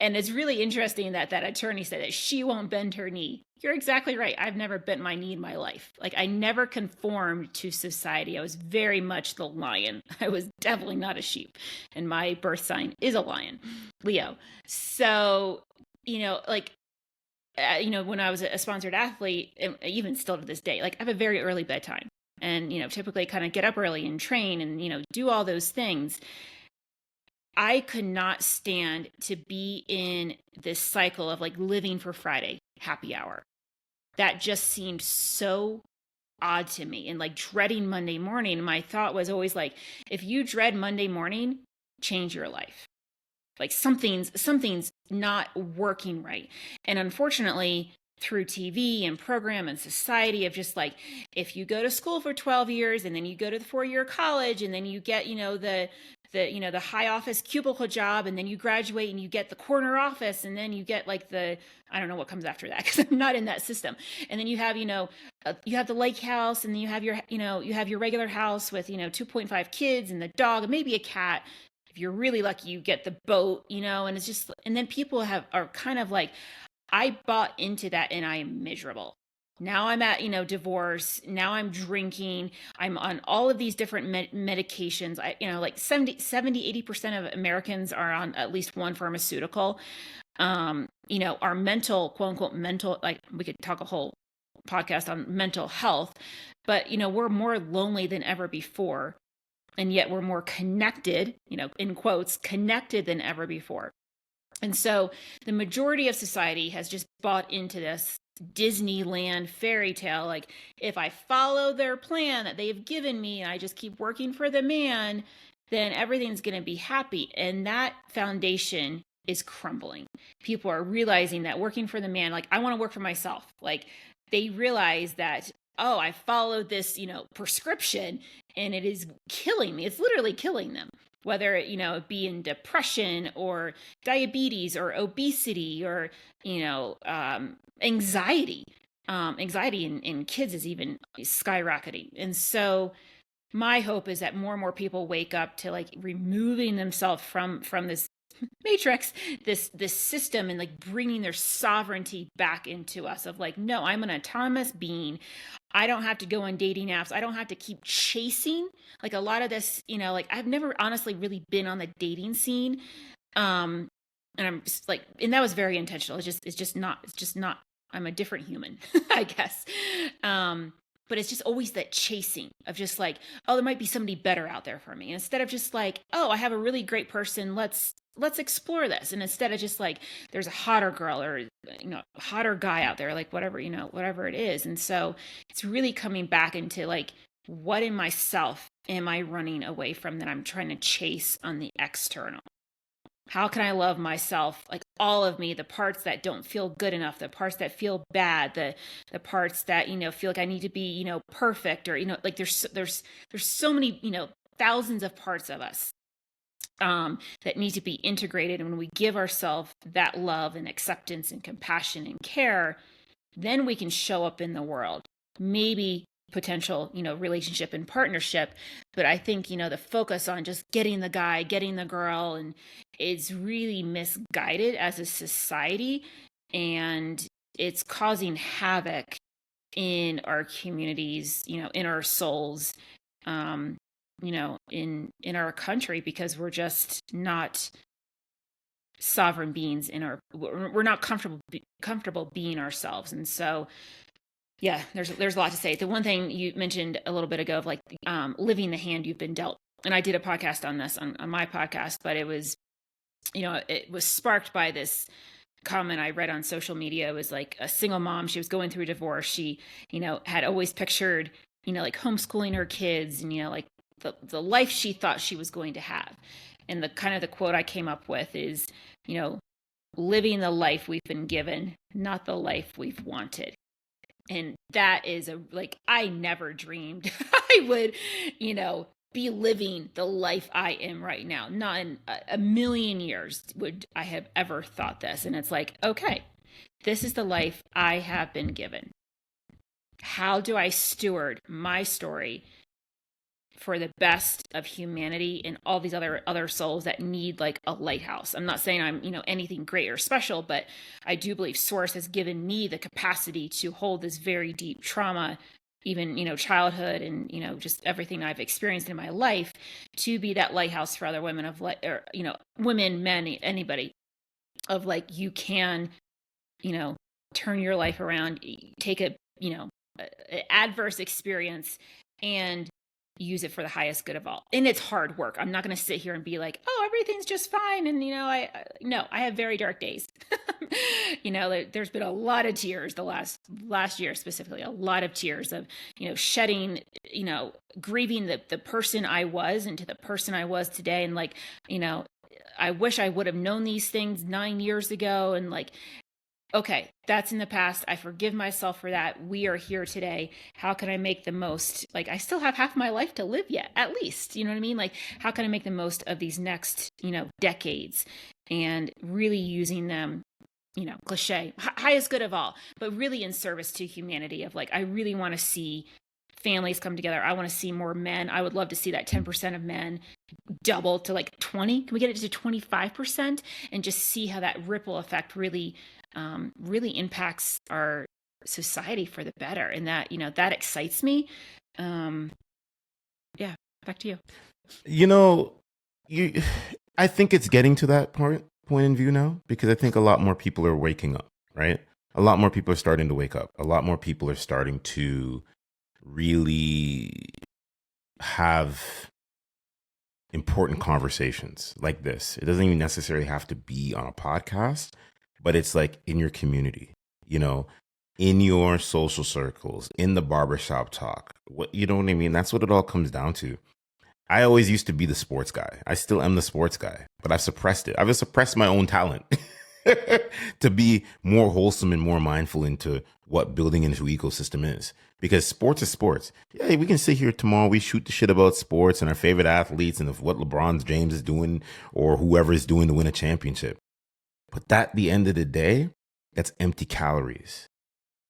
And it's really interesting that that attorney said that she won't bend her knee. You're exactly right. I've never bent my knee in my life. Like I never conformed to society. I was very much the lion. I was definitely not a sheep. And my birth sign is a lion, Leo. So, like, when I was a sponsored athlete, even still to this day, like I have a very early bedtime, and, typically kind of get up early and train and, do all those things. I could not stand to be in this cycle of like living for Friday happy hour. That just seemed so odd to me, and like dreading Monday morning. My thought was always like, if you dread Monday morning, change your life. Like something's not working right. And unfortunately, through TV and program and society of just like, if you go to school for 12 years and then you go to the 4-year college and then you get, the high office cubicle job, and then you graduate and you get the corner office, and then you get like I don't know what comes after that because I'm not in that system. And then you have, you have the lake house, and then you have your regular house with, 2.5 kids and the dog and maybe a cat. If you're really lucky, you get the boat, and it's just, and then people are kind of like, I bought into that and I am miserable. Now I'm at, divorce. Now I'm drinking. I'm on all of these different medications. Like 80% of Americans are on at least one pharmaceutical. Our mental, quote unquote, mental, like we could talk a whole podcast on mental health, but, we're more lonely than ever before. And yet we're more connected, in quotes, connected than ever before. And so the majority of society has just bought into this Disneyland fairy tale. Like, if I follow their plan that they've given me and I just keep working for the man, then everything's going to be happy. And that foundation is crumbling. People are realizing that working for the man, like, I want to work for myself. Like, they realize that, oh, I followed this, prescription and it is killing me. It's literally killing them, whether it be in depression or diabetes or obesity or, anxiety. Anxiety in kids is even skyrocketing. And so my hope is that more and more people wake up to like removing themselves from this matrix, this system, and like bringing their sovereignty back into us of like, no, I'm an autonomous being. I don't have to go on dating apps. I don't have to keep chasing like a lot of this, like I've never honestly really been on the dating scene. And I'm just like, and that was very intentional. It's just not, I'm a different human, I guess. But it's just always that chasing of just like, oh, there might be somebody better out there for me. Instead of just like, oh, I have a really great person. Let's explore this. And instead of just like, there's a hotter girl or, hotter guy out there, like whatever, whatever it is. And so it's really coming back into like, what in myself am I running away from that I'm trying to chase on the external? How can I love myself, like all of me, the parts that don't feel good enough, the parts that feel bad, the parts that, feel like I need to be, perfect, or, like there's so many, thousands of parts of us that need to be integrated. And when we give ourselves that love and acceptance and compassion and care, then we can show up in the world. Maybe potential, relationship and partnership. But I think, the focus on just getting the guy, getting the girl, and is really misguided as a society. And it's causing havoc in our communities, in our souls, in our country, because we're just not sovereign beings we're not comfortable being ourselves. And so yeah, there's a lot to say. The one thing you mentioned a little bit ago of like living the hand you've been dealt. And I did a podcast on this on my podcast, but it was, it was sparked by this comment I read on social media. It was like a single mom. She was going through a divorce. She, had always pictured, like homeschooling her kids and, like the life she thought she was going to have. And the kind of the quote I came up with is, living the life we've been given, not the life we've wanted. And that is I never dreamed I would, be living the life I am right now. Not in a million years would I have ever thought this. And it's like, okay, this is the life I have been given. How do I steward my story for the best of humanity and all these other souls that need like a lighthouse? I'm not saying I'm, anything great or special, but I do believe Source has given me the capacity to hold this very deep trauma, even, childhood and, just everything I've experienced in my life, to be that lighthouse for other women women, men, anybody, of like, you can, turn your life around, take a, adverse experience and use it for the highest good of all. And it's hard work. I'm not going to sit here and be like, oh, everything's just fine. And, I have very dark days. There's been a lot of tears the last year, specifically, a lot of tears of, shedding, grieving the person I was into the person I was today. And like, I wish I would have known these things 9 years ago. And like, okay, that's in the past. I forgive myself for that. We are here today. How can I make the most? Like, I still have half my life to live yet, at least. You know what I mean? Like, how can I make the most of these next, decades, and really using them, cliche, highest good of all, but really in service to humanity of like, I really want to see families come together. I want to see more men. I would love to see that 10% of men double to like 20. Can we get it to 25% and just see how that ripple effect really impacts our society for the better. And that, that excites me. Yeah, back to you. You know, you I think it's getting to that point in view now, because I think a lot more people are waking up, right? A lot more people are starting to wake up. A lot more people are starting to really have important conversations like this. It doesn't even necessarily have to be on a podcast, but it's like in your community, you know, in your social circles, in the barbershop talk. What, you know what I mean? That's what it all comes down to. I always used to be the sports guy. I still am the sports guy, but I've suppressed it. I've suppressed my own talent to be more wholesome and more mindful into what building into ecosystem is. Because sports is sports. Yeah, we can sit here tomorrow. We shoot the shit about sports and our favorite athletes and of what LeBron James is doing or whoever is doing to win a championship. But that, at the end of the day, that's empty calories.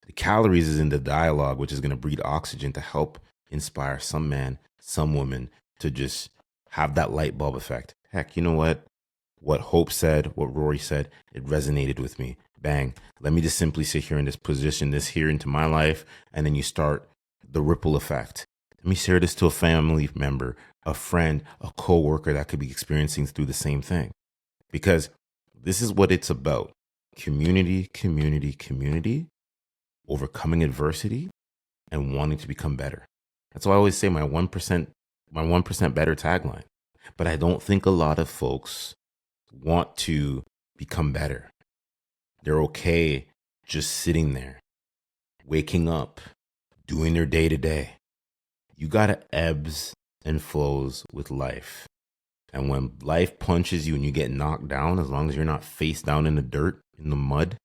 The calories is in the dialogue, which is going to breed oxygen to help inspire some man, some woman to just have that light bulb effect. Heck, you know what? What Hope said, what Rory said, it resonated with me. Bang. Let me just simply sit here and just position this here into my life. And then you start the ripple effect. Let me share this to a family member, a friend, a coworker that could be experiencing through the same thing. Because this is what it's about. Community, community, community, overcoming adversity and wanting to become better. That's why I always say my 1% better tagline. But I don't think a lot of folks want to become better. They're okay just sitting there, waking up, doing their day to day. You got to ebbs and flows with life. And when life punches you and you get knocked down, as long as you're not face down in the dirt, in the mud,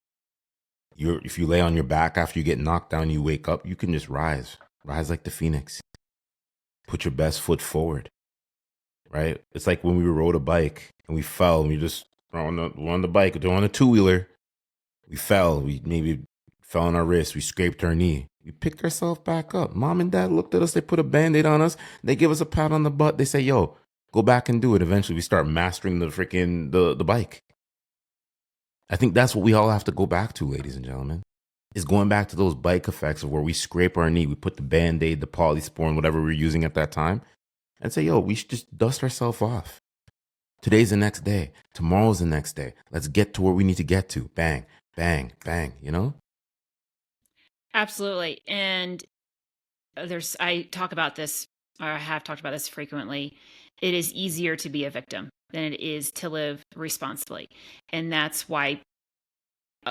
if you lay on your back after you get knocked down, you wake up, you can just rise like the phoenix. Put your best foot forward, right? It's like when we rode a bike and we fell and we just on the bike, on a two-wheeler, we fell. We maybe fell on our wrist. We scraped our knee. We picked ourselves back up. Mom and dad looked at us. They put a Band-Aid on us. They give us a pat on the butt. They say, yo, go back and do it. Eventually we start mastering the bike. I think that's what we all have to go back to, ladies and gentlemen, is going back to those bike effects of where we scrape our knee. We put the Band-Aid, the polysporin, whatever we were using at that time, and say, yo, we should just dust ourselves off. Today's the next day. Tomorrow's the next day. Let's get to where we need to get to. Bang, bang, bang, you know? Absolutely. And I talk about this, or I have talked about this frequently. It is easier to be a victim than it is to live responsibly. And that's why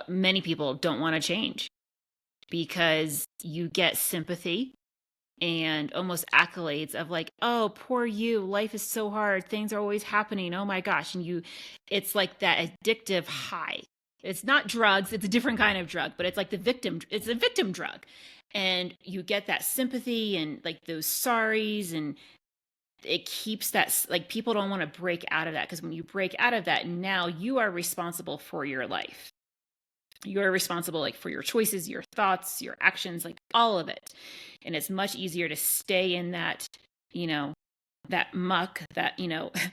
many people don't want to change, because you get sympathy and almost accolades of like, oh, poor you, life is so hard, things are always happening, oh my gosh. And it's like that addictive high. It's not drugs, it's a different kind of drug, but it's like it's a victim drug. And you get that sympathy and like those sorries, and it keeps that, like, people don't want to break out of that, because when you break out of that, now you are responsible for your life. You're responsible, like, for your choices, your thoughts, your actions, like all of it. And it's much easier to stay in that, that muck, that,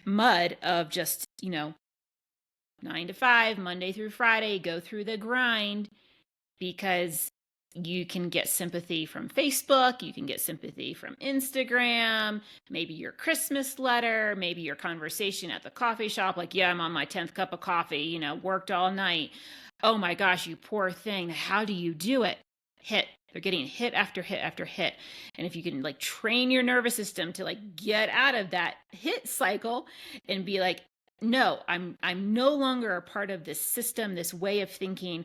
mud of just, 9 to 5, Monday through Friday, go through the grind, because you can get sympathy from Facebook, you can get sympathy from Instagram, maybe your Christmas letter, maybe your conversation at the coffee shop, like, yeah, I'm on my 10th cup of coffee, worked all night. Oh my gosh, you poor thing. How do you do it? They're getting hit after hit after hit. And if you can like train your nervous system to like get out of that hit cycle and be like, no, I'm no longer a part of this system, this way of thinking.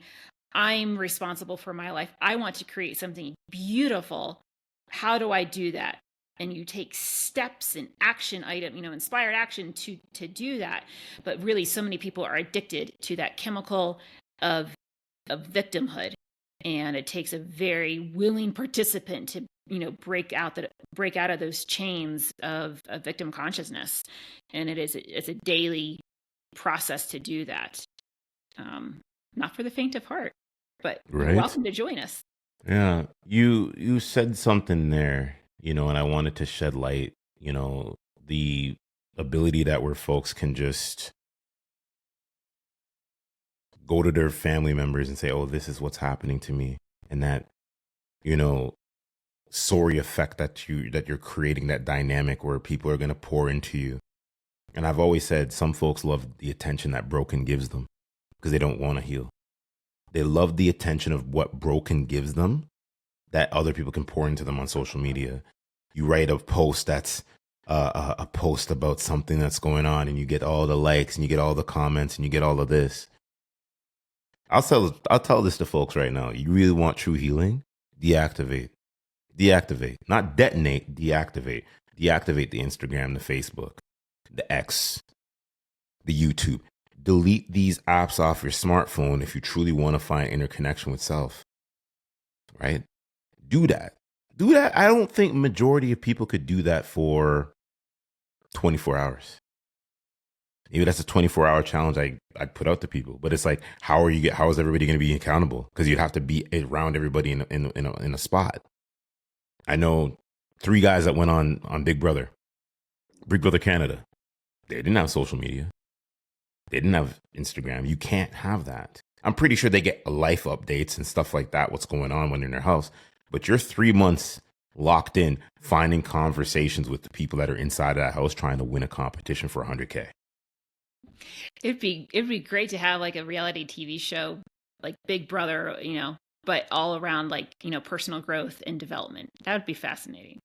I'm responsible for my life. I want to create something beautiful. How do I do that? And you take steps and action item, inspired action to do that. But really, so many people are addicted to that chemical of victimhood. And it takes a very willing participant to, break out of those chains of victim consciousness. And it's a daily process to do that. Not for the faint of heart, but Right? You're welcome to join us. Yeah. You said something there, and I wanted to shed light, the ability that where folks can just go to their family members and say, oh, this is what's happening to me. And that you know, sorry effect that you're creating, that dynamic where people are going to pour into you. And I've always said some folks love the attention that broken gives them because they don't want to heal. They love the attention of what broken gives them that other people can pour into them on social media. You write a post that's a post about something that's going on, and you get all the likes and you get all the comments and you get all of this. I'll tell this to folks right now. You really want true healing? Deactivate. Not detonate, deactivate. Deactivate the Instagram, the Facebook, the X, the YouTube. Delete these apps off your smartphone if you truly want to find interconnection with self. Right? Do that. I don't think majority of people could do that for 24 hours. Maybe that's a 24-hour challenge I'd put out to people. But it's like, how is everybody going to be accountable? Because you'd have to be around everybody in a spot. I know 3 guys that went on Big Brother Canada. They didn't have social media. They didn't have Instagram. You can't have that. I'm pretty sure they get life updates and stuff like that, what's going on when they're in their house. But you're 3 months locked in, finding conversations with the people that are inside of that house trying to win a competition for 100K. It'd be great to have like a reality TV show like Big Brother, but all around like, personal growth and development. That would be fascinating.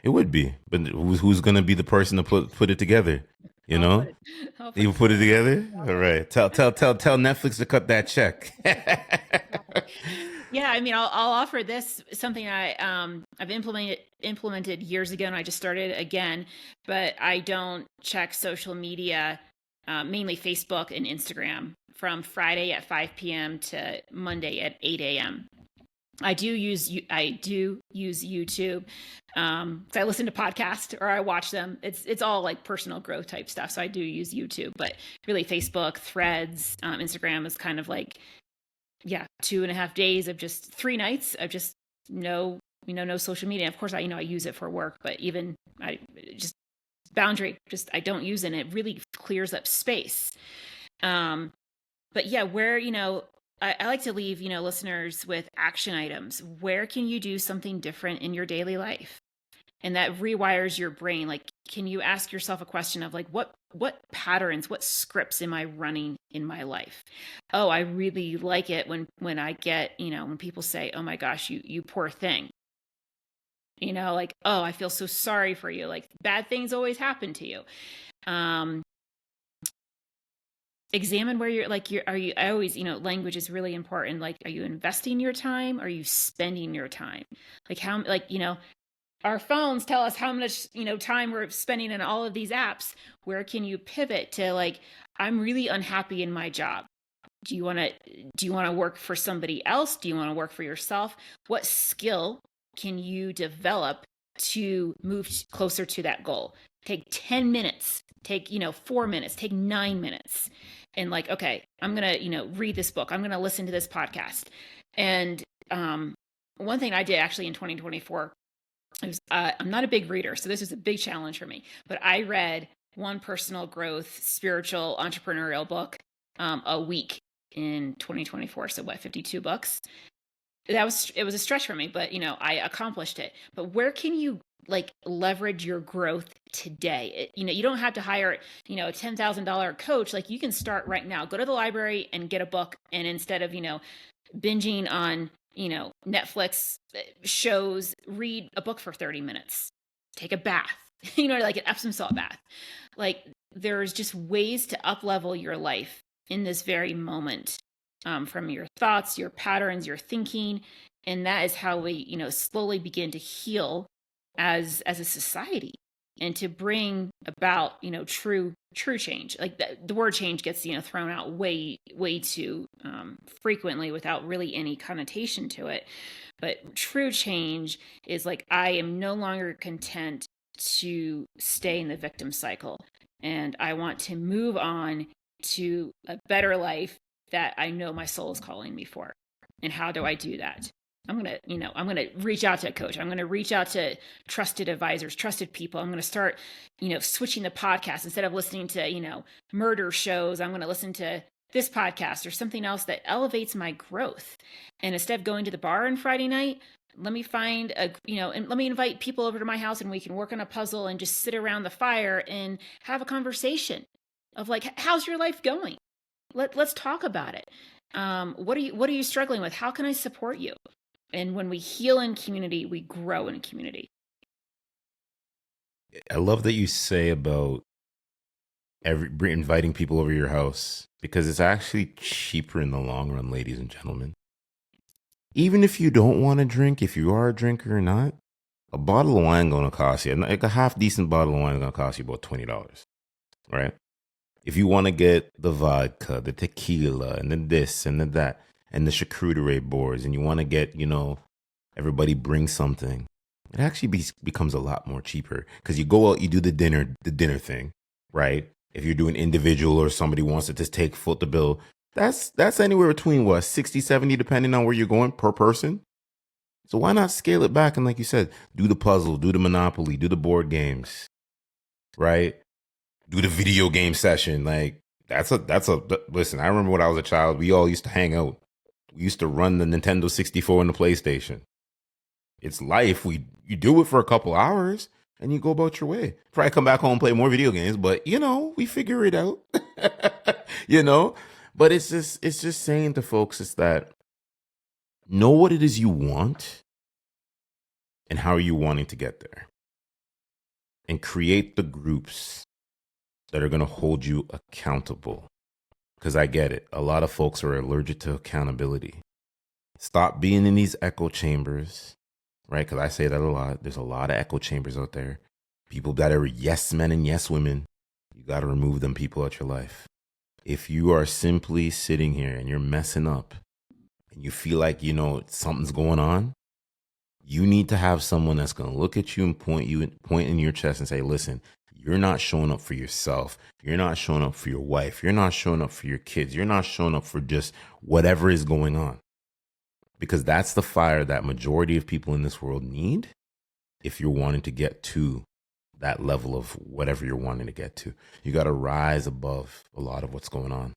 It would be. But who's going to be the person to put it together? You put it together? All right. Tell Netflix to cut that check. Yeah, I mean, I'll offer this, something I've implemented years ago, and I just started again, but I don't check social media, mainly Facebook and Instagram, from Friday at 5 p.m. to Monday at 8 a.m. I do use YouTube. I listen to podcasts or I watch them. It's all like personal growth type stuff. So I do use YouTube, but really Facebook, Threads, Instagram is kind of like, 2.5 days of just 3 nights of just no social media. Of course, I use it for work, but even I just boundary, I don't use it. And it really clears up space. But yeah, where, I like to leave, listeners with action items. Where can you do something different in your daily life? And that rewires your brain. Like, can you ask yourself a question of like, what patterns, what scripts am I running in my life? Oh, I really like it when I get, when people say, oh my gosh, you poor thing. Like, oh, I feel so sorry for you. Like, bad things always happen to you. Examine where you're like, I always, language is really important. Like, are you investing your time? Or are you spending your time? Like our phones tell us how much, time we're spending in all of these apps. Where can you pivot to like, I'm really unhappy in my job. Do you want to work for somebody else? Do you want to work for yourself? What skill can you develop to move closer to that goal? Take 10 minutes, take, 4 minutes, take 9 minutes. And like, okay, I'm going to, read this book. I'm going to listen to this podcast. And one thing I did actually in 2024, I'm not a big reader, so this was a big challenge for me. But I read one personal growth, spiritual, entrepreneurial book a week in 2024. So 52 books? It was a stretch for me, but I accomplished it. But where can you like leverage your growth today? You don't have to hire, a $10,000 coach. Like, you can start right now. Go to the library and get a book. And instead of, binging on, Netflix shows, read a book for 30 minutes. Take a bath, like an Epsom salt bath. Like, there's just ways to up-level your life in this very moment, from your thoughts, your patterns, your thinking. And that is how we, slowly begin to heal as a society, and to bring about, true change. Like the word change gets, thrown out way too frequently without really any connotation to it. But true change is like, I am no longer content to stay in the victim cycle, and I want to move on to a better life that I know my soul is calling me for. And how do I do that? I'm going to reach out to a coach. I'm going to reach out to trusted advisors, trusted people. I'm going to start, switching the podcast. Instead of listening to, murder shows, I'm going to listen to this podcast or something else that elevates my growth. And instead of going to the bar on Friday night, Let me find and let me invite people over to my house and we can work on a puzzle and just sit around the fire and have a conversation of like, how's your life going? Let's talk about it. What are you struggling with? How can I support you? And when we heal in community, we grow in community. I love that you say about inviting people over your house, because it's actually cheaper in the long run, ladies and gentlemen. Even if you don't want to drink, if you are a drinker or not, a bottle of wine gonna cost you, like a half decent bottle of wine is gonna cost you about $20, right? If you want to get the vodka, the tequila, and the this and the that, and the charcuterie boards, and you want to get, everybody bring something, it actually becomes a lot more cheaper, because you go out, you do the dinner thing, right? If you're doing individual or somebody wants to just foot the bill, that's anywhere between what, 60, 70, depending on where you're going per person. So why not scale it back and, like you said, do the puzzle, do the Monopoly, do the board games, right? Do the video game session. Like listen, I remember when I was a child, we all used to hang out. We used to run the Nintendo 64 and the PlayStation. It's life. You do it for a couple hours and you go about your way. Probably come back home and play more video games, but we figure it out. But it's just saying to folks, is that know what it is you want and how are you wanting to get there. And create the groups that are going to hold you accountable. Because I get it. A lot of folks are allergic to accountability. Stop being in these echo chambers, right? Because I say that a lot. There's a lot of echo chambers out there. People that are yes men and yes women. You got to remove them people out your life. If you are simply sitting here and you're messing up and you feel like, something's going on, you need to have someone that's going to look at you and point in your chest and say, listen, you're not showing up for yourself. You're not showing up for your wife. You're not showing up for your kids. You're not showing up for just whatever is going on. Because that's the fire that majority of people in this world need if you're wanting to get to that level of whatever you're wanting to get to. You got to rise above a lot of what's going on.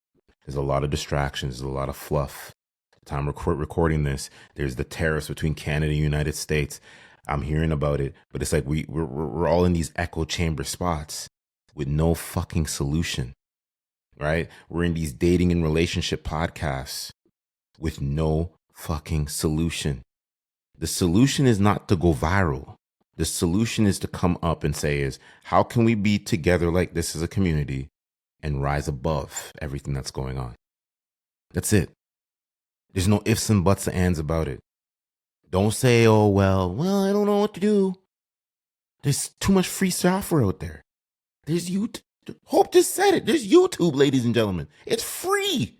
There's a lot of distractions. There's a lot of fluff. The time recording this, there's the tariffs between Canada and the United States. I'm hearing about it, but it's like we're all in these echo chamber spots with no fucking solution, right? We're in these dating and relationship podcasts with no fucking solution. The solution is not to go viral. The solution is to come up and say how can we be together like this as a community and rise above everything that's going on? That's it. There's no ifs and buts and ands about it. Don't say, oh, well, I don't know what to do. There's too much free software out there. There's YouTube. Hope just said it. There's YouTube, ladies and gentlemen. It's free.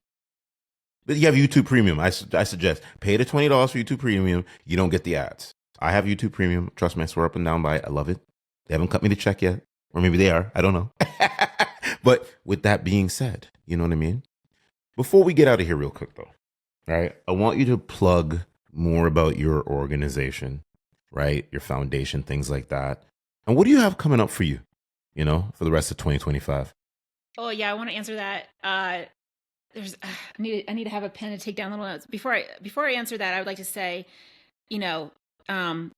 But you have YouTube Premium. I suggest pay the $20 for YouTube Premium. You don't get the ads. I have YouTube Premium. Trust me, I swear up and down by it. I love it. They haven't cut me the check yet. Or maybe they are. I don't know. But with that being said, you know what I mean? Before we get out of here real quick, though, right? I want you to plug more about your organization, right? Your foundation, things like that. And what do you have coming up for you, for the rest of 2025? Oh, yeah, I want to answer that. I need to have a pen to take down little notes. Before I answer that, I would like to say, one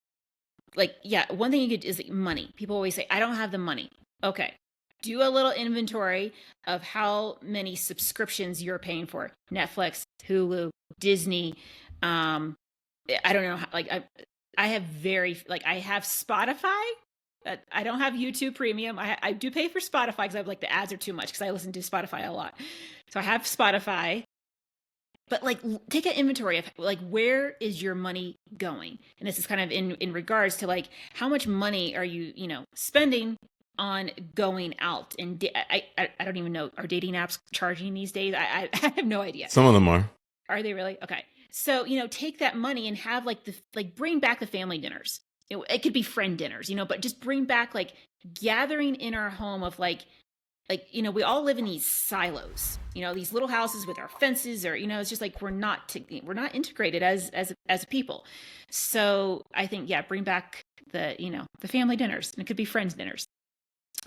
thing you could is money. People always say, I don't have the money. Okay. Do a little inventory of how many subscriptions you're paying for. Netflix, Hulu, Disney. I don't know. I have I have Spotify. I don't have YouTube Premium. I do pay for Spotify because I have the ads are too much because I listen to Spotify a lot. So I have Spotify. But take an inventory of where is your money going? And this is kind of in regards to how much money are you, spending on going out? And I don't even know, are dating apps charging these days? I have no idea. Some of them are. Are they really? Okay. So, take that money and have bring back the family dinners. It could be friend dinners, but just bring back gathering in our home of we all live in these silos, these little houses with our fences, or, it's just we're not integrated as people. So I think, bring back the family dinners, and it could be friends dinners.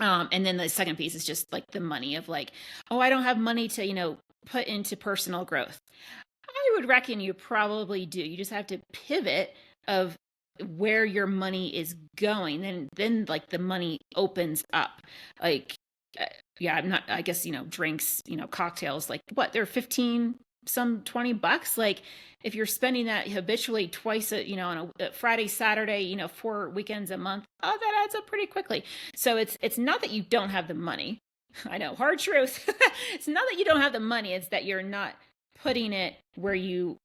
And then the second piece is just the money of oh, I don't have money to, put into personal growth. I would reckon you probably do. You just have to pivot of where your money is going, then like the money opens up. Like, yeah, I'm not, I guess, drinks, cocktails, like what, they're 15, some $20. Like if you're spending that habitually twice on a Friday, Saturday, 4 weekends a month, oh, that adds up pretty quickly. So it's not that you don't have the money. I know, hard truth. It's not that you don't have the money, it's that you're not putting it where you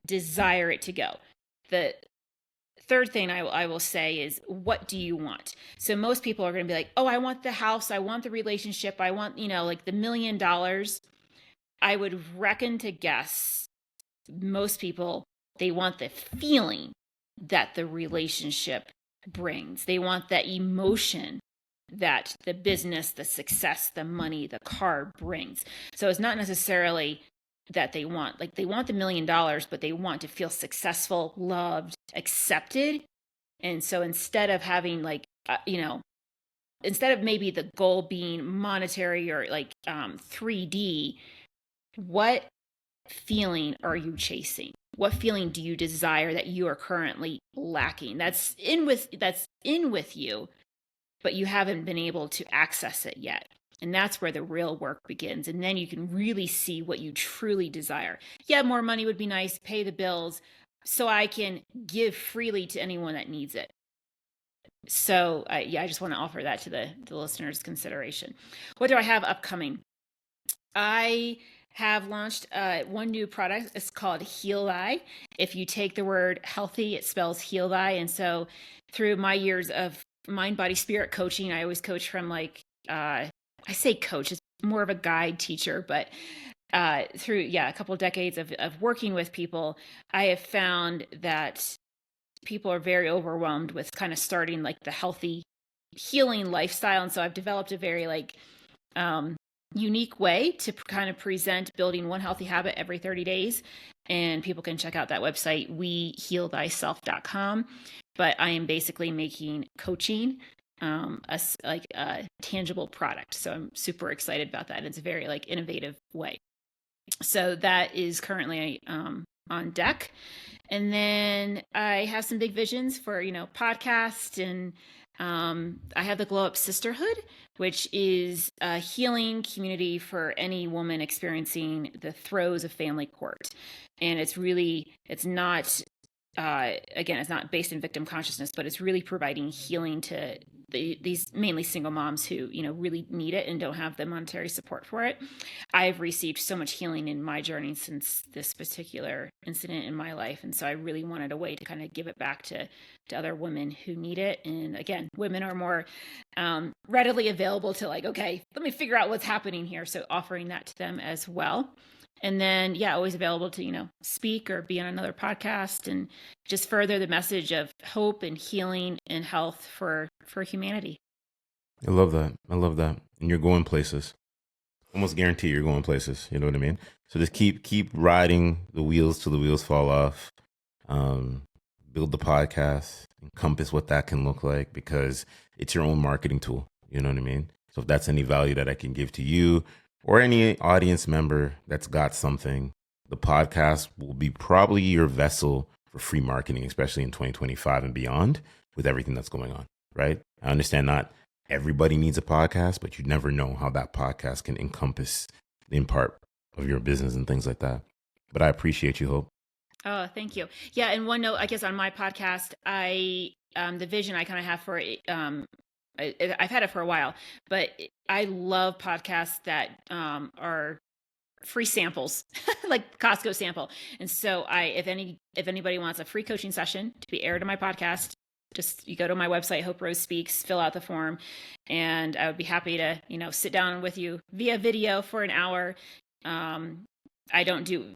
desire it to go. The third thing I will say is, what do you want? So most people are going to be like, oh, I want the house, I want the relationship, I want, like the $1 million. I would reckon to guess most people, they want the feeling that the relationship brings. They want that emotion that the business, the success, the money, the car brings. So it's not necessarily that they want the $1 million, but they want to feel successful, loved, accepted. And so instead of having instead of maybe the goal being monetary or 3D, what feeling are you chasing? What feeling do you desire that you are currently lacking? That's in with you, but you haven't been able to access it yet. And that's where the real work begins. And then you can really see what you truly desire. Yeah, more money would be nice, pay the bills, so I can give freely to anyone that needs it. So I just want to offer that to the listeners' consideration. What do I have upcoming? I have launched one new product. It's called Heal Thy. If you take the word healthy, it spells Heal Thy. And so through my years of mind, body, spirit coaching, I always coach from I say coach, it's more of a guide teacher, but through a couple of decades of working with people, I have found that people are very overwhelmed with kind of starting like the healthy healing lifestyle. And so I've developed a very unique way to kind of present building one healthy habit every 30 days. And people can check out that website, wehealthyself.com. But I am basically making coaching a tangible product. So I'm super excited about that. It's a very innovative way. So that is currently on deck. And then I have some big visions for, podcast, and I have the Glow Up Sisterhood, which is a healing community for any woman experiencing the throes of family court. And it's not, again, it's not based in victim consciousness, but it's really providing healing to these mainly single moms who, really need it and don't have the monetary support for it. I've received so much healing in my journey since this particular incident in my life. And so I really wanted a way to kind of give it back to other women who need it. And again, women are more readily available to okay, let me figure out what's happening here. So offering that to them as well. And then, always available to, speak or be on another podcast and just further the message of hope and healing and health for humanity. I love that. And you're going places. Almost guarantee you're going places. You know what I mean? So just keep riding the wheels till the wheels fall off. Build the podcast, encompass what that can look like, because it's your own marketing tool. You know what I mean? So if that's any value that I can give to you, or any audience member that's got something, the podcast will be probably your vessel for free marketing, especially in 2025 and beyond, with everything that's going on, right? I understand not everybody needs a podcast, but you never know how that podcast can encompass in part of your business and things like that. But I appreciate you, Hope. Oh, thank you. Yeah, and one note, I guess on my podcast, the vision I kind of have for I've had it for a while, but I love podcasts that are free samples, like Costco sample. And so if anybody wants a free coaching session to be aired on my podcast, just you go to my website, Hope Rose Speaks, fill out the form, and I would be happy to sit down with you via video for an hour. I don't do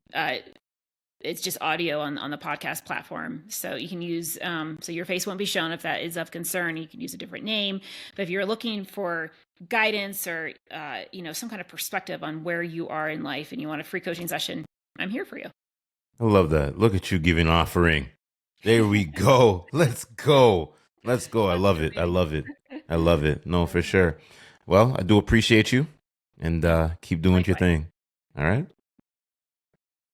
it's just audio on the podcast platform. So you can use, so your face won't be shown if that is of concern. You can use a different name. But if you're looking for guidance or, some kind of perspective on where you are in life and you want a free coaching session, I'm here for you. I love that. Look at you giving offering. There we go. Let's go. I love it. No, for sure. Well, I do appreciate you, and keep doing your thing. All right.